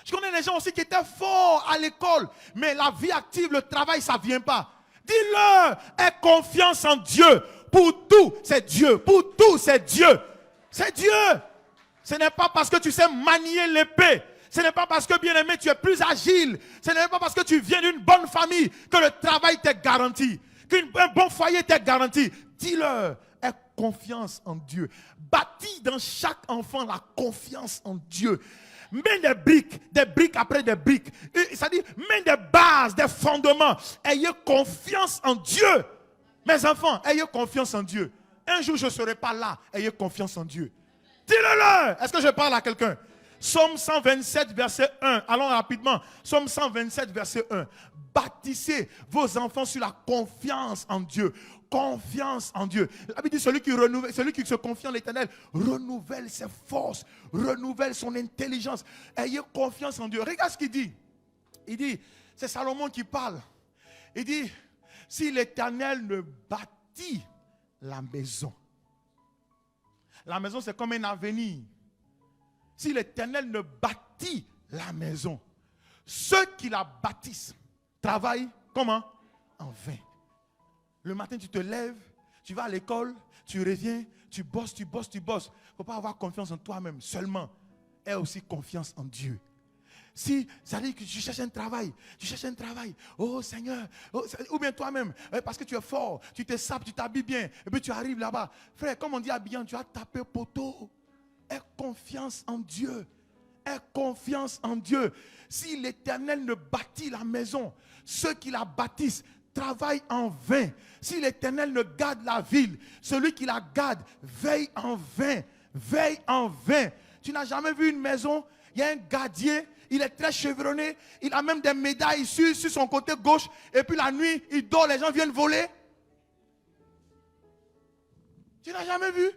Je connais des gens aussi qui étaient forts à l'école, mais la vie active, le travail, ça ne vient pas. Dis-leur, aie confiance en Dieu. Pour tout, c'est Dieu. Pour tout, c'est Dieu. C'est Dieu. Ce n'est pas parce que tu sais manier l'épée. Ce n'est pas parce que, bien aimé, tu es plus agile. Ce n'est pas parce que tu viens d'une bonne famille que le travail t'est garanti. Qu'un bon foyer t'est garanti. Dis-leur, aie confiance en Dieu. Bâtis dans chaque enfant la confiance en Dieu. Mets des briques après des briques. C'est-à-dire, mets des bases, des fondements. Ayez confiance en Dieu. Mes enfants, ayez confiance en Dieu. Un jour, je ne serai pas là. Ayez confiance en Dieu. Dis-le-leur. Est-ce que je parle à quelqu'un? Psaume 127, verset 1. Allons rapidement. Psaume 127, verset 1. Bâtissez vos enfants sur la confiance en Dieu. Confiance en Dieu. La Bible dit celui qui se confie en l'Éternel renouvelle ses forces, renouvelle son intelligence. Ayez confiance en Dieu. Regarde ce qu'il dit. Il dit, c'est Salomon qui parle. Il dit, si l'Éternel ne bâtit la maison c'est comme un avenir. Si l'Éternel ne bâtit la maison, ceux qui la bâtissent travaillent comment? En vain. Le matin, tu te lèves, tu vas à l'école, tu reviens, tu bosses. Il ne faut pas avoir confiance en toi-même seulement. Aie aussi confiance en Dieu. Si ça dit que tu cherches un travail, oh Seigneur, ou bien toi-même, parce que tu es fort, tu te sapes, tu t'habilles bien, et puis tu arrives là-bas. Frère, comme on dit habillant, tu as tapé poteau. Aie confiance en Dieu. Aie confiance en Dieu. Si l'Éternel ne bâtit la maison, ceux qui la bâtissent travaillent en vain. Si l'Éternel ne garde la ville, celui qui la garde veille en vain. Veille en vain. Tu n'as jamais vu une maison, il y a un gardier, il est très chevronné, il a même des médailles sur son côté gauche, et puis la nuit, il dort, les gens viennent voler. Tu n'as jamais vu?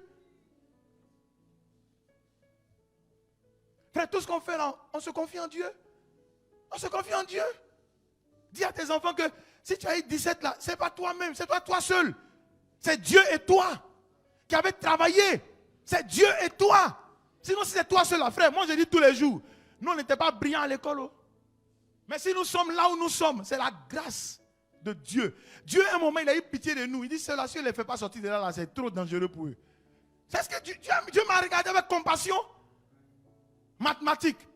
Frère, tout ce qu'on fait là, on se confie en Dieu. On se confie en Dieu. Dis à tes enfants que Si tu as eu 17 là, ce n'est pas toi-même, c'est toi seul. C'est Dieu et toi qui avez travaillé. C'est Dieu et toi. Sinon, si c'est toi seul, là, frère, moi je dis tous les jours, nous on n'était pas brillants à l'école. Oh. Mais si nous sommes là où nous sommes, c'est la grâce de Dieu. Dieu, à un moment, il a eu pitié de nous. Il dit, ceux-là, si on ne les fait pas sortir de là, c'est trop dangereux pour eux. C'est ce que Dieu m'a regardé avec compassion. Mathématiques.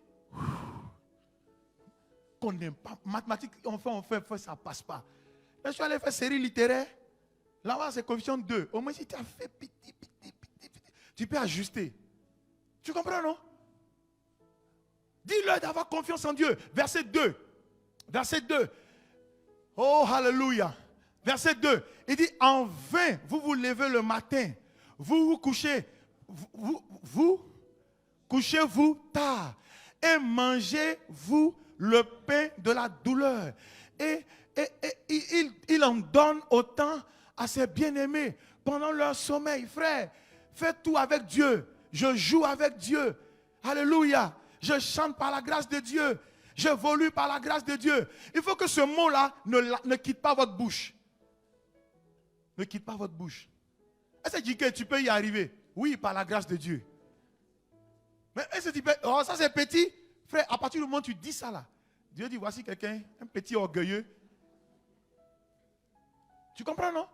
Qu'on n'aime pas. Mathématiques, on fait, ça ne passe pas. Là, je suis allé faire série littéraire. Là-bas, c'est coefficient 2. Au moins, si tu as fait petit, tu peux ajuster. Tu comprends, non? Dis-leur d'avoir confiance en Dieu. Verset 2. Verset 2. Oh, hallelujah. Verset 2. Il dit, en vain, vous vous levez le matin. Vous vous couchez. Vous couchez-vous tard. Et mangez-vous le pain de la douleur. Et il en donne autant à ses bien-aimés pendant leur sommeil. Frère, fais tout avec Dieu. Je joue avec Dieu. Alléluia. Je chante par la grâce de Dieu. J'évolue par la grâce de Dieu. Il faut que ce mot-là ne quitte pas votre bouche. Ne quitte pas votre bouche. Est-ce que tu peux y arriver? Oui, par la grâce de Dieu. Mais est-ce que tu peux... Oh, ça c'est petit. Frère, à partir du moment où tu dis ça là, Dieu dit, voici quelqu'un, un petit orgueilleux. Tu comprends, non?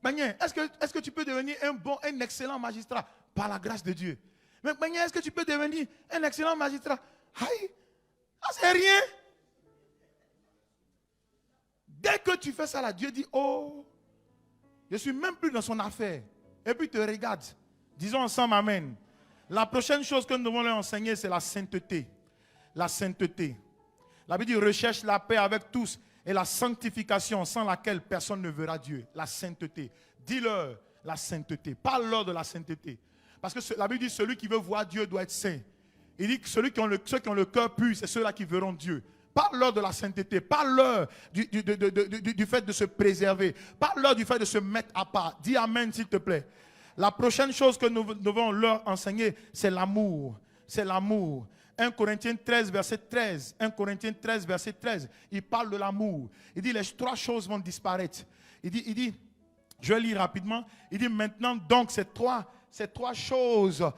Magné, est-ce que tu peux devenir un excellent magistrat par la grâce de Dieu? Mais Magné, est-ce que tu peux devenir un excellent magistrat? Aïe, ça c'est rien. Dès que tu fais ça là, Dieu dit, oh, je suis même plus dans son affaire. Et puis te regarde. Disons ensemble, amen. La prochaine chose que nous devons leur enseigner, c'est la sainteté. La sainteté. La Bible dit, recherche la paix avec tous et la sanctification sans laquelle personne ne verra Dieu. La sainteté. Dis-leur la sainteté. Parle-leur de la sainteté. Parce que la Bible dit, celui qui veut voir Dieu doit être saint. Il dit que ceux qui ont le cœur pur, c'est ceux-là qui verront Dieu. Parle-leur de la sainteté. Parle-leur du fait de se préserver. Parle-leur du fait de se mettre à part. Dis amen s'il te plaît. La prochaine chose que nous devons leur enseigner, c'est l'amour. C'est l'amour. 1 Corinthiens 13, verset 13. 1 Corinthiens 13, verset 13. Il parle de l'amour. Il dit, les trois choses vont disparaître. Il dit, je lis rapidement. Il dit, maintenant donc, ces trois choses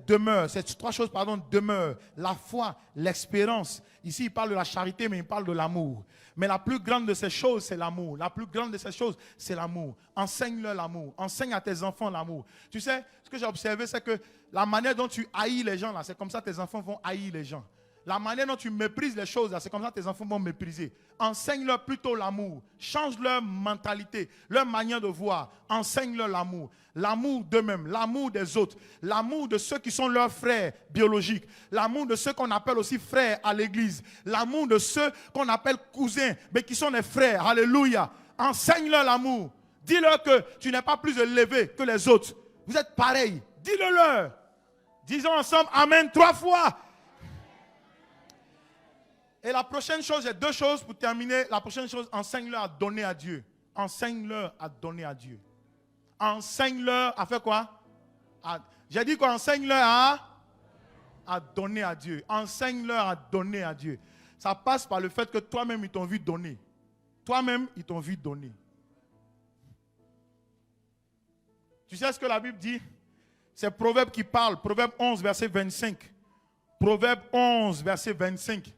demeurent. Ces trois choses, demeurent. La foi, l'espérance. Ici, il parle de la charité, mais il parle de l'amour. Mais la plus grande de ces choses, c'est l'amour. La plus grande de ces choses, c'est l'amour. Enseigne-leur l'amour. Enseigne à tes enfants l'amour. Tu sais, ce que j'ai observé, c'est que la manière dont tu haïs les gens, là, c'est comme ça que tes enfants vont haïr les gens. La manière dont tu méprises les choses, là, c'est comme ça que tes enfants vont mépriser. Enseigne-leur plutôt l'amour. Change leur mentalité, leur manière de voir. Enseigne-leur l'amour. L'amour d'eux-mêmes, l'amour des autres, l'amour de ceux qui sont leurs frères biologiques, l'amour de ceux qu'on appelle aussi frères à l'église, l'amour de ceux qu'on appelle cousins, mais qui sont des frères. Alléluia. Enseigne-leur l'amour. Dis-leur que tu n'es pas plus élevé que les autres. Vous êtes pareils. Dis-le-leur. Disons ensemble Amen 3 fois. Et la prochaine chose, j'ai deux choses pour terminer. La prochaine chose, enseigne-leur à donner à Dieu. Enseigne-leur à donner à Dieu. Enseigne-leur à faire quoi? J'ai dit quoi? Enseigne-leur à donner à Dieu. Enseigne-leur à donner à Dieu. Ça passe par le fait que toi-même, ils t'ont vu donner. Toi-même, ils t'ont vu donner. Tu sais ce que la Bible dit? C'est Proverbe qui parle. Proverbe 11, verset 25. Proverbe 11, verset 25.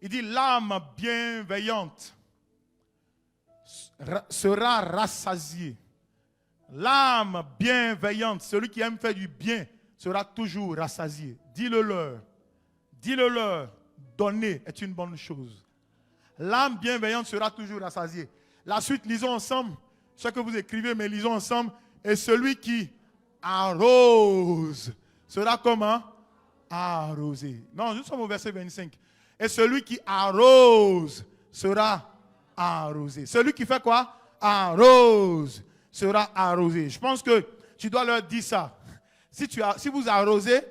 Il dit, l'âme bienveillante sera rassasiée. L'âme bienveillante, celui qui aime faire du bien, sera toujours rassasié. Dis-le-leur. Dis-le-leur. Donner est une bonne chose. L'âme bienveillante sera toujours rassasiée. La suite, lisons ensemble. Ce que vous écrivez, mais lisons ensemble. Et celui qui arrose sera comment? Arrosé. Non, nous sommes au verset 25. Et celui qui arrose sera arrosé. Celui qui fait quoi? Arrose sera arrosé. Je pense que tu dois leur dire ça. Si vous arrosez,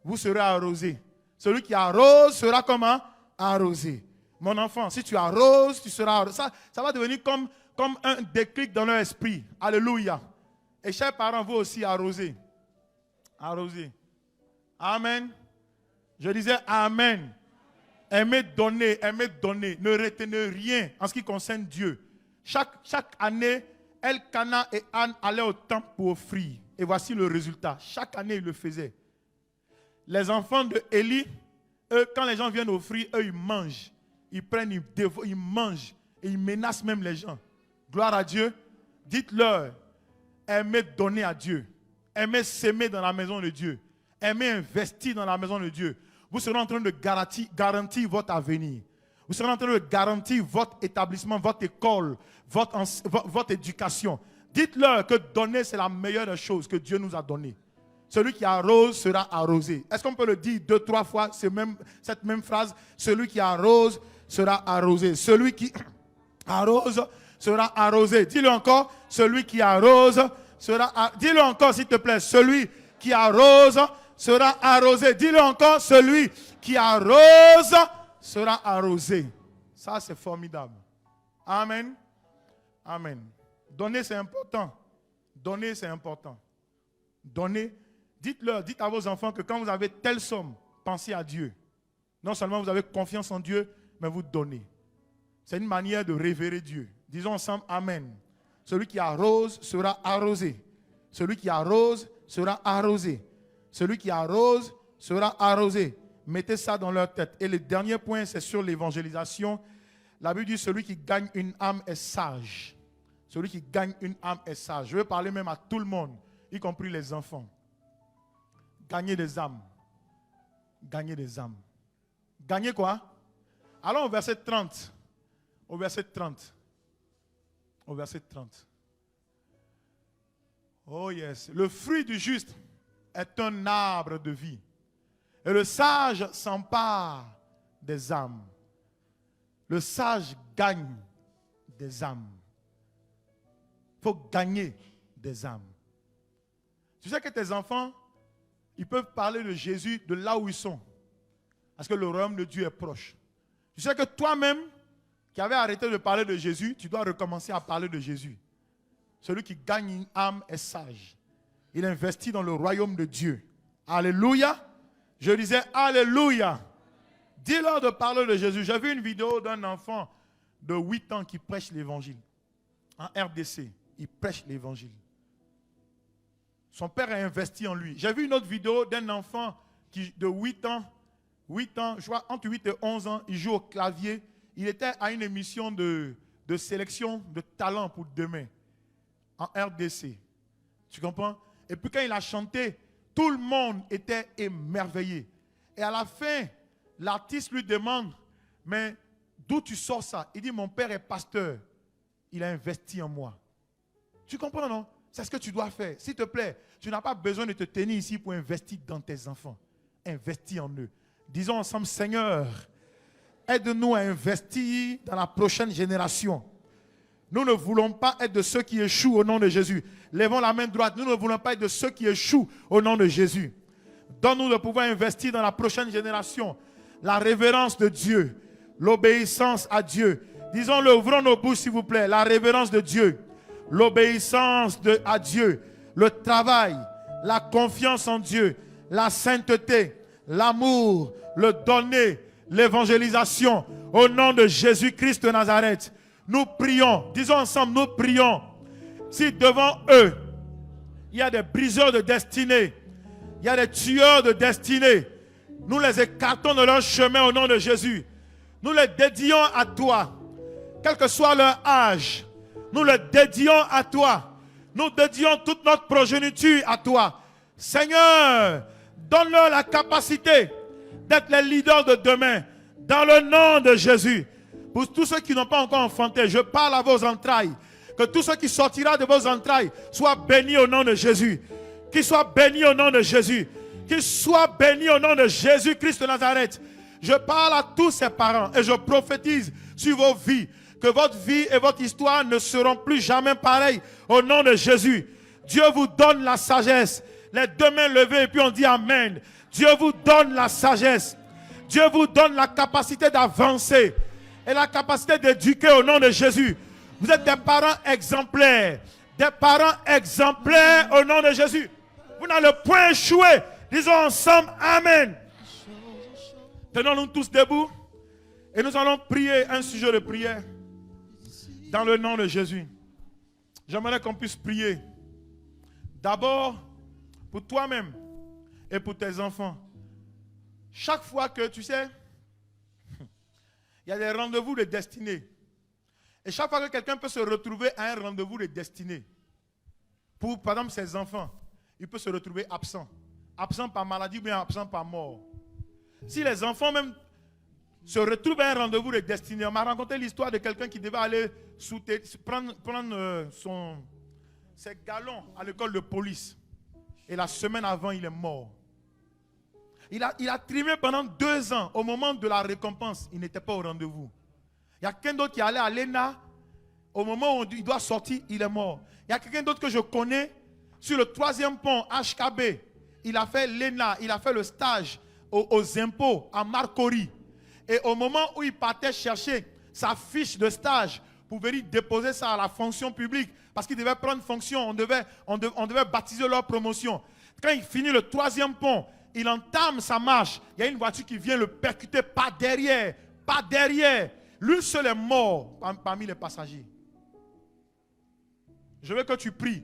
vous serez arrosé. Celui qui arrose sera comment? Arrosé. Mon enfant, si tu arroses, tu seras arrosé. Ça va devenir comme un déclic dans leur esprit. Alléluia. Et chers parents, vous aussi arrosez. Arrosez. Amen. Je disais Amen. Aimez donner, aimez donner. Ne retenez rien en ce qui concerne Dieu. Chaque année, Elkana et Anne allaient au temple pour offrir. Et voici le résultat. Chaque année, ils le faisaient. Les enfants de Élie, eux, quand les gens viennent offrir, eux, ils mangent. Ils prennent, ils mangent. Et ils menacent même les gens. Gloire à Dieu. Dites-leur, aimez donner à Dieu. Aimez s'aimer dans la maison de Dieu. Aimez investir dans la maison de Dieu. Vous serez en train de garantir votre avenir. Vous serez en train de garantir votre établissement, votre école, votre éducation. Dites-leur que donner, c'est la meilleure des choses que Dieu nous a données. Celui qui arrose sera arrosé. Est-ce qu'on peut le dire 2, 3 fois, cette même phrase? Celui qui arrose sera arrosé. Celui qui arrose sera arrosé. Dis-le encore. Celui qui arrose sera arrosé. Dis-le encore, s'il te plaît. Celui qui arrose sera arrosé. Dis-le encore. Celui qui arrose sera arrosé. Ça, c'est formidable. Amen. Amen. Donner, c'est important. Donner, c'est important. Donner. Dites-leur, dites à vos enfants que quand vous avez telle somme, pensez à Dieu. Non seulement vous avez confiance en Dieu, mais vous donnez. C'est une manière de révérer Dieu. Disons ensemble, Amen. Celui qui arrose sera arrosé. Celui qui arrose sera arrosé. Celui qui arrose sera arrosé. Mettez ça dans leur tête. Et le dernier point, c'est sur l'évangélisation. La Bible dit, celui qui gagne une âme est sage. Celui qui gagne une âme est sage. Je veux parler même à tout le monde, y compris les enfants. Gagner des âmes. Gagner des âmes. Gagner quoi? Allons au verset 30. Au verset 30. Au verset 30. Oh yes. Le fruit du juste est un arbre de vie. Et le sage s'empare des âmes. Le sage gagne des âmes. Il faut gagner des âmes. Tu sais que tes enfants, ils peuvent parler de Jésus de là où ils sont. Parce que le royaume de Dieu est proche. Tu sais que toi-même, qui avais arrêté de parler de Jésus, tu dois recommencer à parler de Jésus. Celui qui gagne une âme est sage. Il investit dans le royaume de Dieu. Alléluia. Je disais Alléluia. Dis-leur de parler de Jésus. J'ai vu une vidéo d'un enfant de 8 ans qui prêche l'évangile. En RDC, il prêche l'évangile. Son père a investi en lui. J'ai vu une autre vidéo d'un enfant de 8 ans, je vois entre 8 et 11 ans, il joue au clavier. Il était à une émission de sélection de talent pour demain, en RDC. Tu comprends? Et puis quand il a chanté, tout le monde était émerveillé. Et à la fin, l'artiste lui demande, mais d'où tu sors ça? Il dit, mon père est pasteur. Il a investi en moi. Tu comprends, non? C'est ce que tu dois faire. S'il te plaît, tu n'as pas besoin de te tenir ici pour investir dans tes enfants. Investis en eux. Disons ensemble, Seigneur, aide-nous à investir dans la prochaine génération. Nous ne voulons pas être de ceux qui échouent au nom de Jésus. Lèvons la main droite. Nous ne voulons pas être de ceux qui échouent au nom de Jésus. Donne-nous de pouvoir investir dans la prochaine génération. La révérence de Dieu. L'obéissance à Dieu. Disons-le, ouvrons nos bouches s'il vous plaît. La révérence de Dieu. L'obéissance à Dieu. Le travail. La confiance en Dieu. La sainteté. L'amour. Le donner. L'évangélisation. Au nom de Jésus-Christ de Nazareth. Nous prions. Disons ensemble, nous prions. Si devant eux, il y a des briseurs de destinée. Il y a des tueurs de destinée. Nous les écartons de leur chemin au nom de Jésus. Nous les dédions à toi. Quel que soit leur âge, nous les dédions à toi. Nous dédions toute notre progéniture à toi. Seigneur, donne-leur la capacité d'être les leaders de demain. Dans le nom de Jésus. Pour tous ceux qui n'ont pas encore enfanté, je parle à vos entrailles. Que tout ce qui sortira de vos entrailles soit béni au nom de Jésus. Qu'il soit béni au nom de Jésus. Qu'il soit béni au nom de Jésus-Christ de Nazareth. Je parle à tous ces parents et je prophétise sur vos vies que votre vie et votre histoire ne seront plus jamais pareilles au nom de Jésus. Dieu vous donne la sagesse. Les deux mains levées et puis on dit Amen. Dieu vous donne la sagesse. Dieu vous donne la capacité d'avancer et la capacité d'éduquer au nom de Jésus. Vous êtes des parents exemplaires. Des parents exemplaires au nom de Jésus. Vous n'allez point échouer. Disons ensemble Amen. Tenons-nous tous debout. Et nous allons prier un sujet de prière dans le nom de Jésus. J'aimerais qu'on puisse prier d'abord pour toi-même et pour tes enfants. Chaque fois que, tu sais, il y a des rendez-vous de destinée. Et chaque fois que quelqu'un peut se retrouver à un rendez-vous de destinée, pour par exemple ses enfants, il peut se retrouver absent. Absent par maladie ou bien absent par mort. Si les enfants même se retrouvent à un rendez-vous de destinée, on m'a raconté l'histoire de quelqu'un qui devait aller prendre ses galons à l'école de police. Et la semaine avant, il est mort. Il a trimé pendant 2 ans. Au moment de la récompense, il n'était pas au rendez-vous. Il y a quelqu'un d'autre qui allait à l'ENA. Au moment où il doit sortir, il est mort. Il y a quelqu'un d'autre que je connais sur le 3e pont HKB. Il a fait l'ENA, il a fait le stage aux impôts à Marcory. Et au moment où il partait chercher sa fiche de stage pour venir déposer ça à la fonction publique, parce qu'il devait prendre fonction, on devait baptiser leur promotion. Quand il finit le 3e pont, il entame sa marche. Il y a une voiture qui vient le percuter pas derrière. Pas derrière. Lui seul est mort parmi les passagers. Je veux que tu pries.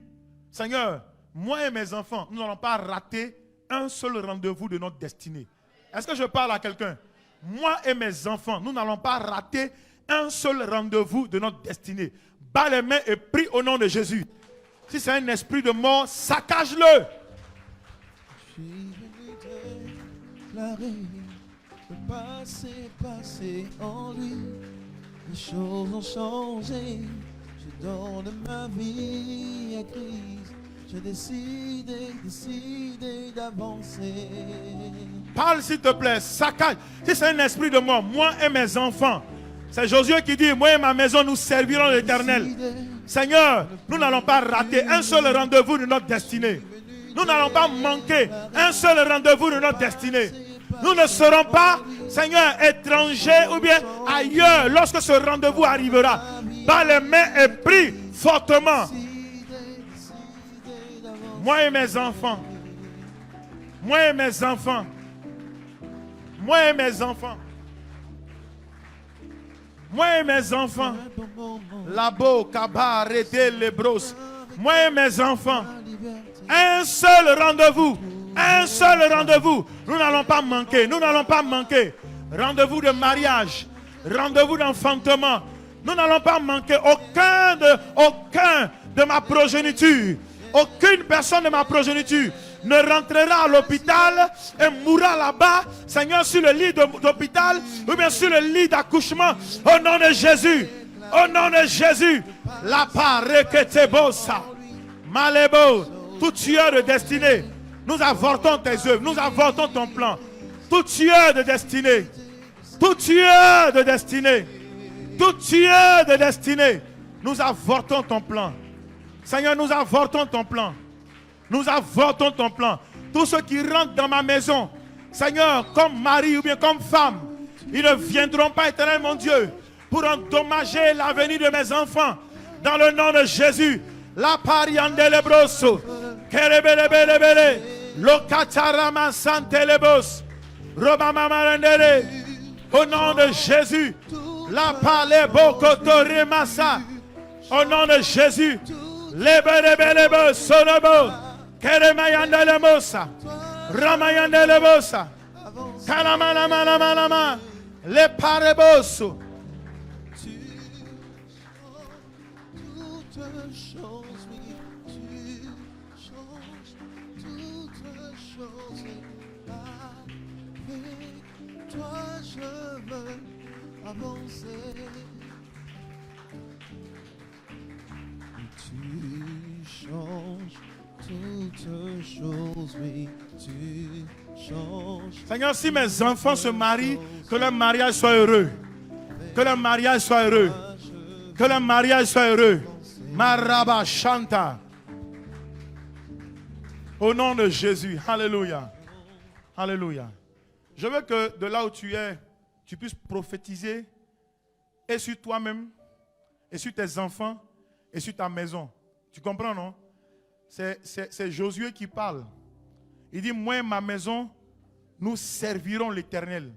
Seigneur, moi et mes enfants, nous n'allons pas rater un seul rendez-vous de notre destinée. Est-ce que je parle à quelqu'un? Moi et mes enfants, nous n'allons pas rater un seul rendez-vous de notre destinée. Bats les mains et prie au nom de Jésus. Si c'est un esprit de mort, saccage-le. Le passé en lui, les choses ont changé. Je donne ma vie à Christ. J'ai décidé d'avancer. Parle s'il te plaît, saccage. Si c'est un esprit de mort, moi et mes enfants, c'est Josué qui dit, moi et ma maison nous servirons l'Éternel. Seigneur, nous n'allons pas rater un seul rendez-vous de notre destinée. Nous n'allons pas manquer un seul rendez-vous de notre destinée. Nous ne serons pas, Seigneur, étrangers ou bien ailleurs lorsque ce rendez-vous arrivera. Bats les mains et prie fortement. Moi et mes enfants. Moi et mes enfants. Moi et mes enfants. Moi et mes enfants. Labo, Kaba, arrêtez les brosses. Moi et mes enfants. Un seul rendez-vous. Un seul rendez-vous. Nous n'allons pas manquer. Nous n'allons pas manquer. Rendez-vous de mariage. Rendez-vous d'enfantement. Nous n'allons pas manquer aucun de ma progéniture. Aucune personne de ma progéniture ne rentrera à l'hôpital et mourra là-bas, Seigneur, sur le lit d'hôpital ou bien sur le lit d'accouchement. Au nom de Jésus. Au nom de Jésus. La pareketebosa. Malebo. Tout tueur de destinée. Nous avortons tes œuvres. Nous avortons ton plan. Tout tueur de destinée. Tout tueur de destinée. Tout tueur de destinée. Nous avortons ton plan. Seigneur, nous avortons ton plan. Nous avortons ton plan. Tous ceux qui rentrent dans ma maison, Seigneur, comme mari ou bien comme femme, ils ne viendront pas, Éternel mon Dieu, pour endommager l'avenir de mes enfants. Dans le nom de Jésus. La pariandele brosso. Kerebelebelebele. Lokatarama santelebos. Robamamarendere. Au nom de Jésus. La palebo kotoremasa. Au nom de Jésus. Lebelebelebe sonobo. Keremayandelemosa. Ramayandelebosa. Kalamanamanama. Le pareboso. Seigneur, si mes enfants se marient, que leur mariage soit heureux. Que leur mariage soit heureux. Que leur mariage soit heureux. Maraba Shanta. Au nom de Jésus. Alléluia. Alléluia. Je veux que de là où tu es, tu puisses prophétiser et sur toi-même, et sur tes enfants, et sur ta maison. Tu comprends, non? C'est Josué qui parle. Il dit, moi et ma maison, nous servirons l'Éternel.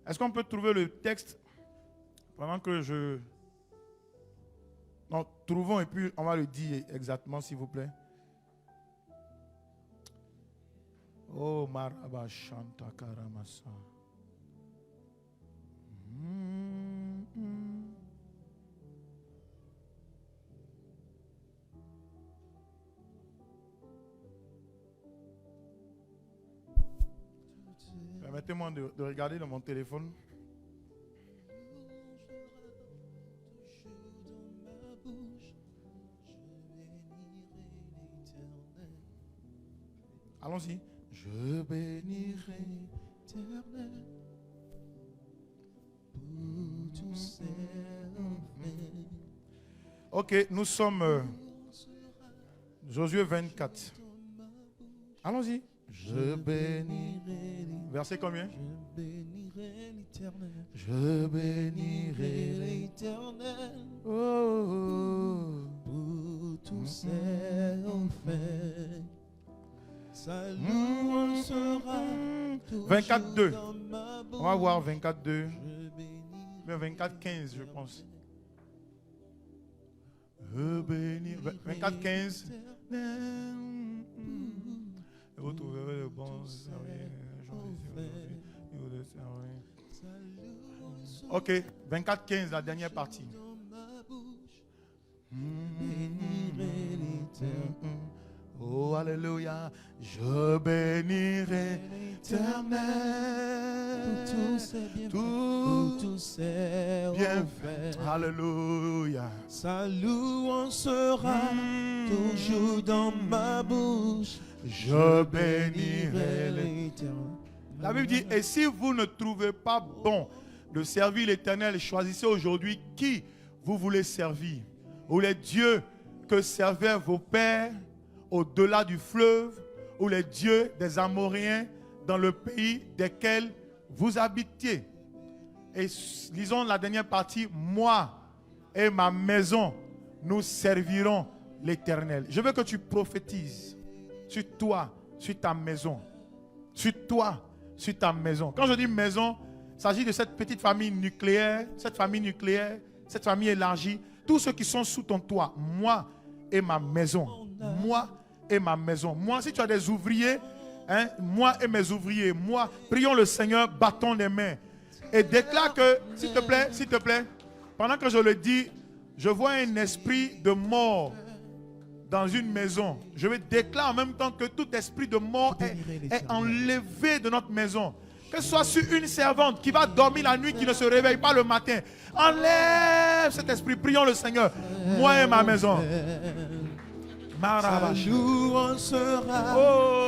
Est-ce qu'on peut trouver le texte pendant que je... Non, trouvons et puis on va le dire exactement, s'il vous plaît. Oh, Maraba Shanta Karamasa. Permettez-moi de regarder dans mon téléphone. Allons-y. Je bénirai l'Éternel pour tous ses bienfaits. Ok, nous sommes Josué 24. Allons-y. Je bénirai. Verset combien? Je bénirai l'Éternel. Je bénirai l'Éternel. Oh, pour tous ses bienfaits. Sa louange sera 24-2. dans ma bouche. On va voir 24-2. Je bénirai Mais 24-15, je pense. Je bénis. 24-15. Vous trouverez le bon service. Ok, 24-15, la dernière partie. bénirai l'Éternel. Oh, alléluia. Je bénirai l'Éternel. Pour tous ses bienfaits. Pour tous ses bienfaits. Alléluia. Sa louange sera toujours dans ma bouche. Je bénirai l'Éternel. La Bible dit, et si vous ne trouvez pas bon de servir l'Éternel, choisissez aujourd'hui qui vous voulez servir. Ou les dieux que servaient vos pères au-delà du fleuve, ou les dieux des Amoréens dans le pays desquels vous habitiez. Et lisons la dernière partie. Moi et ma maison, nous servirons l'Éternel. Je veux que tu prophétises sur toi, sur ta maison. Sur toi, sur ta maison. Quand je dis maison, il s'agit de cette petite famille nucléaire, cette famille élargie. Tous ceux qui sont sous ton toit. Moi et ma maison. Moi et ma maison. Moi, si tu as des ouvriers, hein, moi et mes ouvriers. Moi, prions le Seigneur, battons les mains. Et déclare que, s'il te plaît, pendant que je le dis, je vois un esprit de mort dans une maison. Je vais déclarer en même temps que tout esprit de mort est enlevé de notre maison. Que ce soit sur une servante qui va dormir la nuit, qui ne se réveille pas le matin. Enlève cet esprit. Prions le Seigneur. Moi et ma maison. Sa louange sera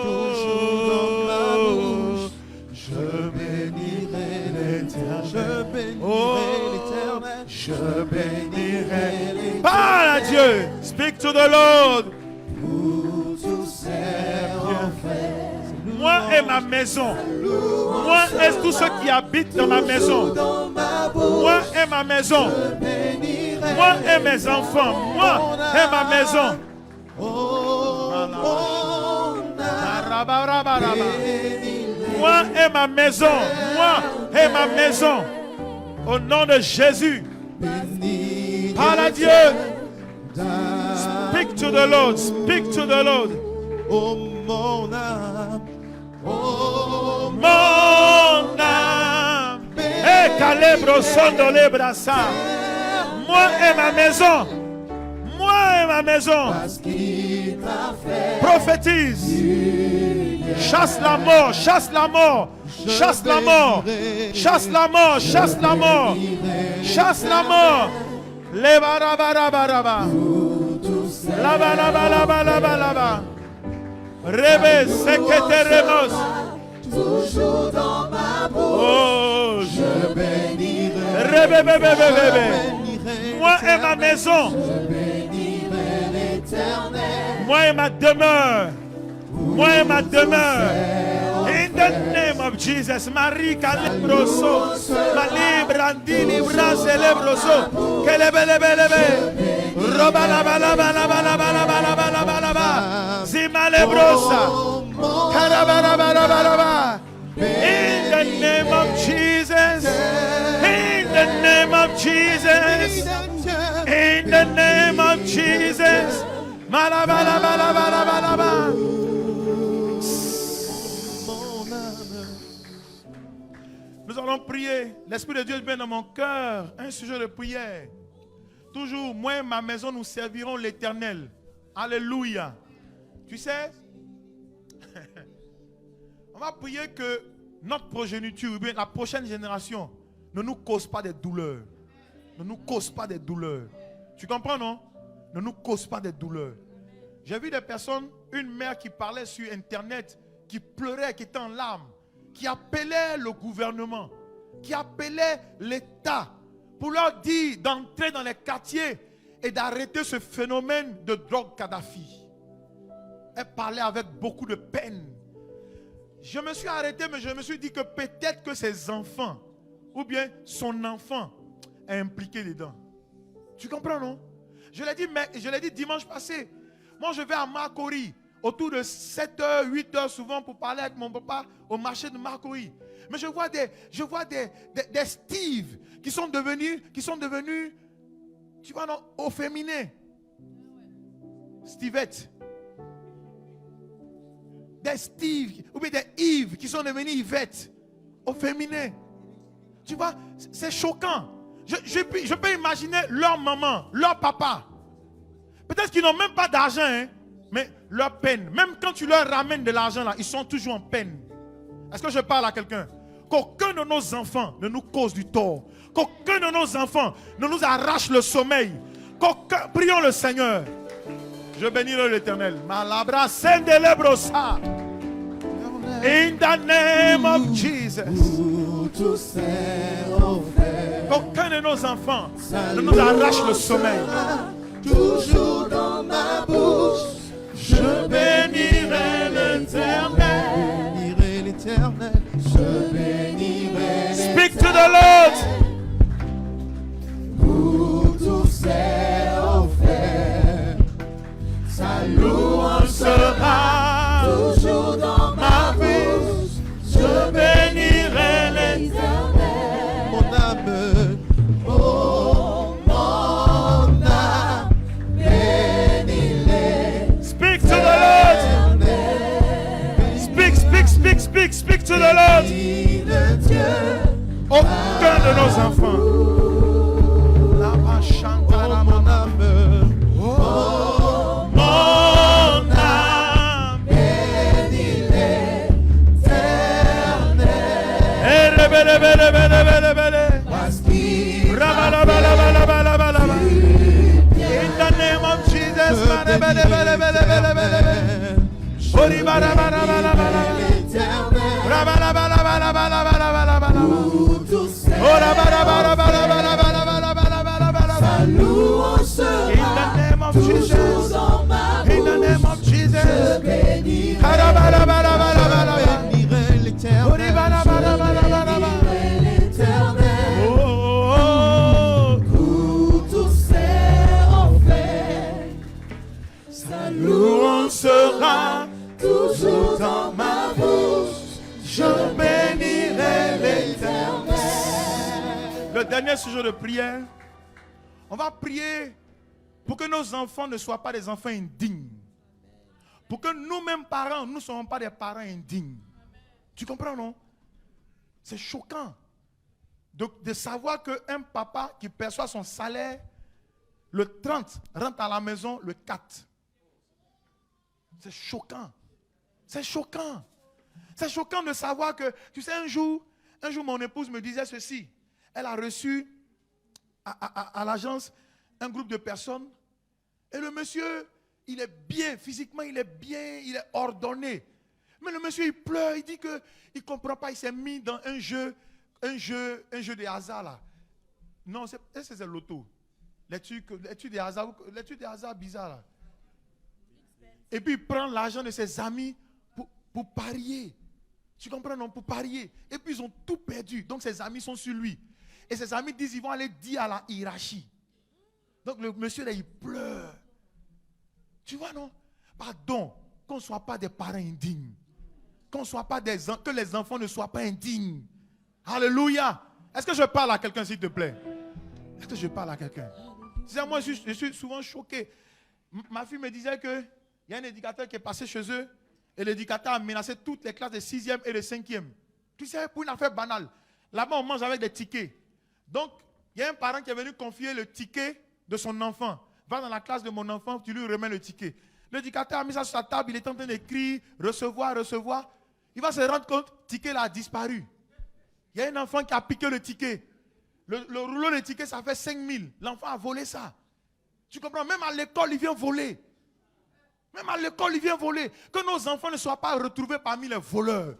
toujours dans ma bouche. Je bénirai l'Éternel. Je bénirai l'Éternel. Je bénirai. Parle à Dieu. Speak to the Lord. Pour tous ses bienfaits. Moi et ma maison. Moi et tous ceux qui habitent dans ma maison. Moi et ma maison. Moi et mes enfants. Moi et ma maison. Moi et ma maison. Moi et ma maison. Au nom de Jésus. Parle à Dieu. Speak to the Lord. Speak to the Lord. Oh mon âme. Oh mon âme. Et calebro son de l'ébrassa. Moi et ma maison. Moi et ma maison. Prophétise. Chasse la mort. Chasse la mort. Chasse la mort. Chasse la mort. Chasse la mort. Chasse la mort. Lebarabaraba. Laba laba laba laba laba. Rebe seketeremos. toujours dans ma bouche. Oh, Je bénirai. Rebe bebe bebe. Moi et ma maison. Je bénirai l'Éternel. Moi et ma demeure. Moi et ma demeure. In the name of Jesus. Marie calibroso. Malibrandini brase lebroso. Kelebelebelebe. Roba la ba la ba la ba la ba la ba la ba la ba la ba. Zima lebrosa. Karabarabarabaraba. In the name of Jesus. Jesus. In the name of Jesus. Malabalabalabalabalaba. Nous allons prier. L'Esprit de Dieu est bien dans mon cœur. Un sujet de prière. Toujours, moi et ma maison, nous servirons l'Éternel. Alléluia. Tu sais, on va prier que notre progéniture, ou bien la prochaine génération, ne nous cause pas des douleurs. Ne nous cause pas des douleurs. Tu comprends, non? Ne nous cause pas des douleurs. J'ai vu des personnes, une mère qui parlait sur Internet, qui pleurait, qui était en larmes, qui appelait le gouvernement, qui appelait l'État pour leur dire d'entrer dans les quartiers et d'arrêter ce phénomène de drogue Kadhafi. Elle parlait avec beaucoup de peine. Je me suis arrêté, mais je me suis dit que peut-être que ses enfants, ou bien son enfant, est impliqué dedans. Tu comprends, non? Je l'ai dit dimanche passé. Moi, je vais à Makori, autour de 7h, 8h souvent pour parler avec mon papa au marché de Makori. Mais je vois des Steve qui sont devenus, tu vois, non, au féminin. Stevette. Des Steve, ou bien des Yves qui sont devenus Yvette, au féminin. Tu vois, c'est choquant. Je peux imaginer leur maman, leur papa. Peut-être qu'ils n'ont même pas d'argent, hein, mais leur peine. Même quand tu leur ramènes de l'argent, là, ils sont toujours en peine. Est-ce que je parle à quelqu'un? Qu'aucun de nos enfants ne nous cause du tort. Qu'aucun de nos enfants ne nous arrache le sommeil. Prions le Seigneur. Je bénirai l'Éternel. Malabra sendelebrosa. In the name of Jesus. Qu'aucun de nos enfants ne nous arrache le sommeil. Toujours dans ma bouche, Je bénirai l'Éternel. bénirai l'Éternel. Je bénirai Speak to the Lord. pour tous ses offerts. Sa louange Sera toujours dans ma bouche. Je bénirai l'Éternel. Mon âme, oh mon âme, bénis-les. Speak to the Lord. Speak to the Lord. Bénis le Dieu. Aucun de nos enfants. Oh mon âme, oh Mon âme. bénis l'Éternel. Parce qu'il Rabalabalabalabalabalaba. In the name of Jesus. pour tous ses sa louange sera In the name of toujours Jesus. dans ma In the name of bouche. Je Jesus. bénirai l'Éternel. Oh, Pour tous ses offerts, sa louange sera toujours dans ma bouche. je bénirai l'Éternel. Le dernier sujet de prière, on va prier pour que nos enfants ne soient pas des enfants indignes. Pour que nous-mêmes parents, nous ne soyons pas des parents indignes. Tu comprends, non? C'est choquant de savoir qu'un papa qui perçoit son salaire le 30 rentre à la maison le 4. C'est choquant. C'est choquant. C'est choquant de savoir que, tu sais, un jour, mon épouse me disait ceci. Elle a reçu à l'agence un groupe de personnes. Et le monsieur, il est bien, physiquement, il est bien, il est ordonné. Mais le monsieur, il pleure, il dit qu'il ne comprend pas, il s'est mis dans un jeu de hasard là. Non, c'est l'auto. L'étude des hasards bizarre là. Et puis il prend l'argent de ses amis pour parier. Tu comprends, non? Pour parier. Et puis ils ont tout perdu. Donc ses amis sont sur lui. Et ses amis disent qu'ils vont aller dire à la hiérarchie. Donc le monsieur là, il pleure. Tu vois, non? Pardon, qu'on ne soit pas des parents indignes. Que les enfants ne soient pas indignes. Alléluia. Est-ce que je parle à quelqu'un, s'il te plaît? Est-ce que je parle à quelqu'un? Moi, je suis souvent choqué. Ma fille me disait qu'il y a un éducateur qui est passé chez eux et l'éducateur a menacé toutes les classes de 6e et de 5e. Tu sais, pour une affaire banale. Là-bas, on mange avec des tickets. Donc, il y a un parent qui est venu confier le ticket de son enfant. Va dans la classe de mon enfant, tu lui remets le ticket. L'éducateur a mis ça sur sa table, il est en train d'écrire, recevoir. Il va se rendre compte, le ticket là a disparu. Il y a un enfant qui a piqué le ticket. Le rouleau de ticket, ça fait 5 000. L'enfant a volé ça. Tu comprends? Même à l'école, il vient voler. Que nos enfants ne soient pas retrouvés parmi les voleurs.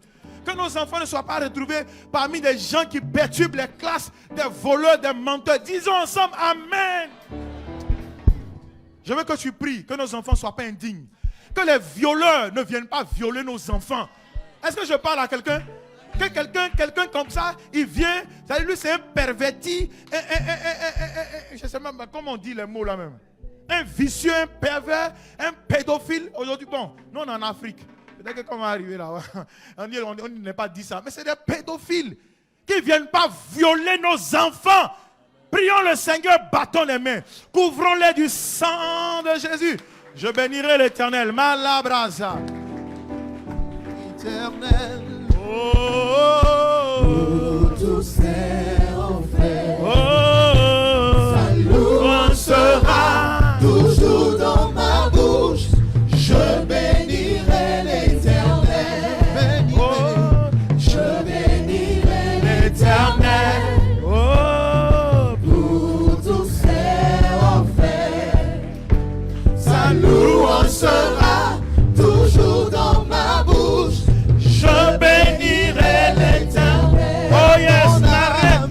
Que nos enfants ne soient pas retrouvés parmi des gens qui perturbent les classes, des voleurs, des menteurs. Disons ensemble, Amen. Je veux que tu pries, que nos enfants ne soient pas indignes. Que les violeurs ne viennent pas violer nos enfants. Est-ce que je parle à quelqu'un? Que quelqu'un comme ça, il vient, lui c'est un perverti, je ne sais même pas comment on dit les mots là même. Un vicieux, un pervers, un pédophile. Aujourd'hui, bon, nous on est en Afrique. Peut-être que quand on va arriver là, on n'est pas dit ça. Mais c'est des pédophiles qui ne viennent pas violer nos enfants. Prions le Seigneur, battons les mains. Couvrons-les du sang de Jésus. Je bénirai l'Éternel. Malabrasa. Éternel. Oh, tous ces enfer. Oh, Sa louange sera toujours dans ma bouche. Je bénirai l'Éternel. oh, Je bénirai l'Éternel. oh, Pour tous ses enfer. Sa louange sera toujours dans ma bouche. je bénirai l'Éternel. Oh yes, l'arrête.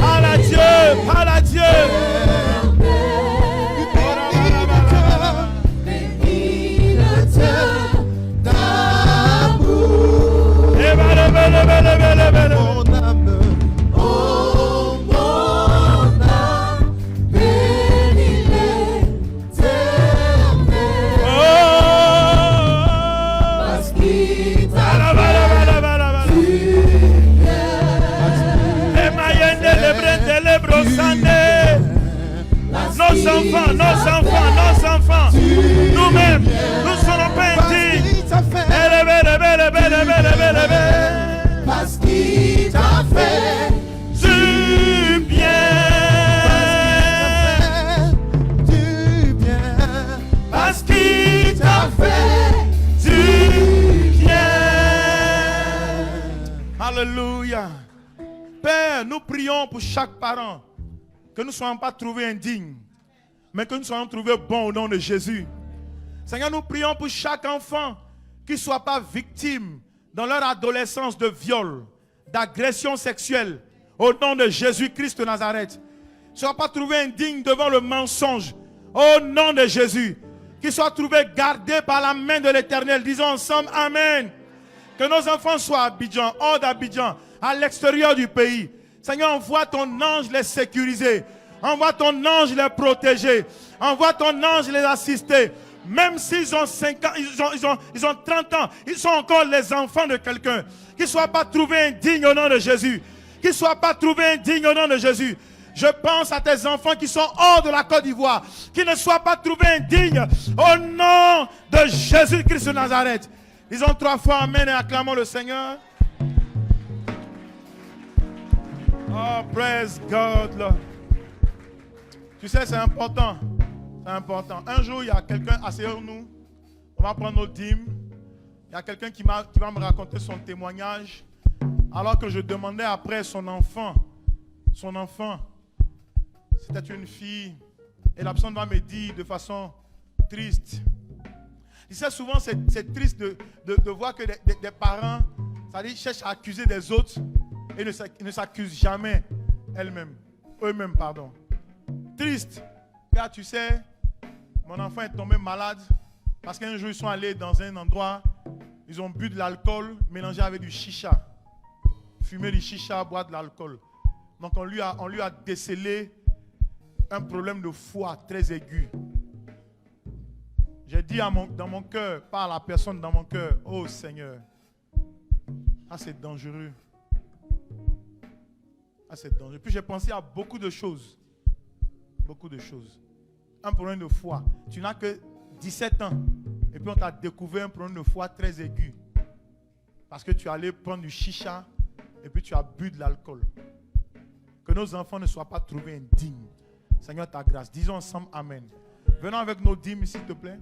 Parle à Dieu, parle à Dieu. Nos enfants, nous-mêmes, nous ne serons pas indignes. Parce qu'il t'a fait Du bien, du bien. parce qu'il t'a fait du bien. Alléluia. Père, nous prions pour chaque parent que nous ne soyons pas trouvés indignes, mais que nous soyons trouvés bons au nom de Jésus. Seigneur, nous prions pour chaque enfant qui ne soit pas victime dans leur adolescence de viol, d'agression sexuelle, au nom de Jésus-Christ de Nazareth. Ne soit pas trouvé indigne devant le mensonge, au nom de Jésus. Qu'ils soient trouvés gardés par la main de l'Éternel. Disons ensemble Amen. Que nos enfants soient à Abidjan, hors d'Abidjan, à l'extérieur du pays. Seigneur, envoie ton ange les sécuriser. Envoie ton ange les protéger. Envoie ton ange les assister. Même s'ils ont 5 ans, ils ont 30 ans, ils sont encore les enfants de quelqu'un. Qu'ils ne soient pas trouvés indignes au nom de Jésus. Qu'ils ne soient pas trouvés indignes au nom de Jésus. Je pense à tes enfants qui sont hors de la Côte d'Ivoire. Qu'ils ne soient pas trouvés indignes au nom de Jésus-Christ de Nazareth. Disons 3 fois Amen et acclamons le Seigneur. Oh, praise God, Lord. Tu sais, c'est important. C'est important. Un jour, il y a quelqu'un, asseyons-nous. On va prendre nos dîmes. Il y a quelqu'un qui va me raconter son témoignage. Alors que je demandais après son enfant. Son enfant. C'était une fille. Et la personne va me dire de façon triste. Tu sais, souvent, c'est triste de voir que des parents, ça dit, cherchent à accuser des autres et ne s'accusent jamais eux-mêmes, pardon. Triste. Car tu sais, mon enfant est tombé malade parce qu'un jour, ils sont allés dans un endroit, ils ont bu de l'alcool mélangé avec du chicha. Fumer du chicha, boire de l'alcool. Donc, on lui a décelé un problème de foie très aigu. J'ai dit dans mon cœur, par la personne dans mon cœur, oh Seigneur, ah c'est dangereux. Ah, c'est dangereux. Puis j'ai pensé à beaucoup de choses. Beaucoup de choses. Un problème de foie. Tu n'as que 17 ans. Et puis on t'a découvert un problème de foie très aigu. Parce que tu es allé prendre du chicha et puis tu as bu de l'alcool. Que nos enfants ne soient pas trouvés indignes. Seigneur, ta grâce. Disons ensemble Amen. Venons avec nos dîmes, s'il te plaît.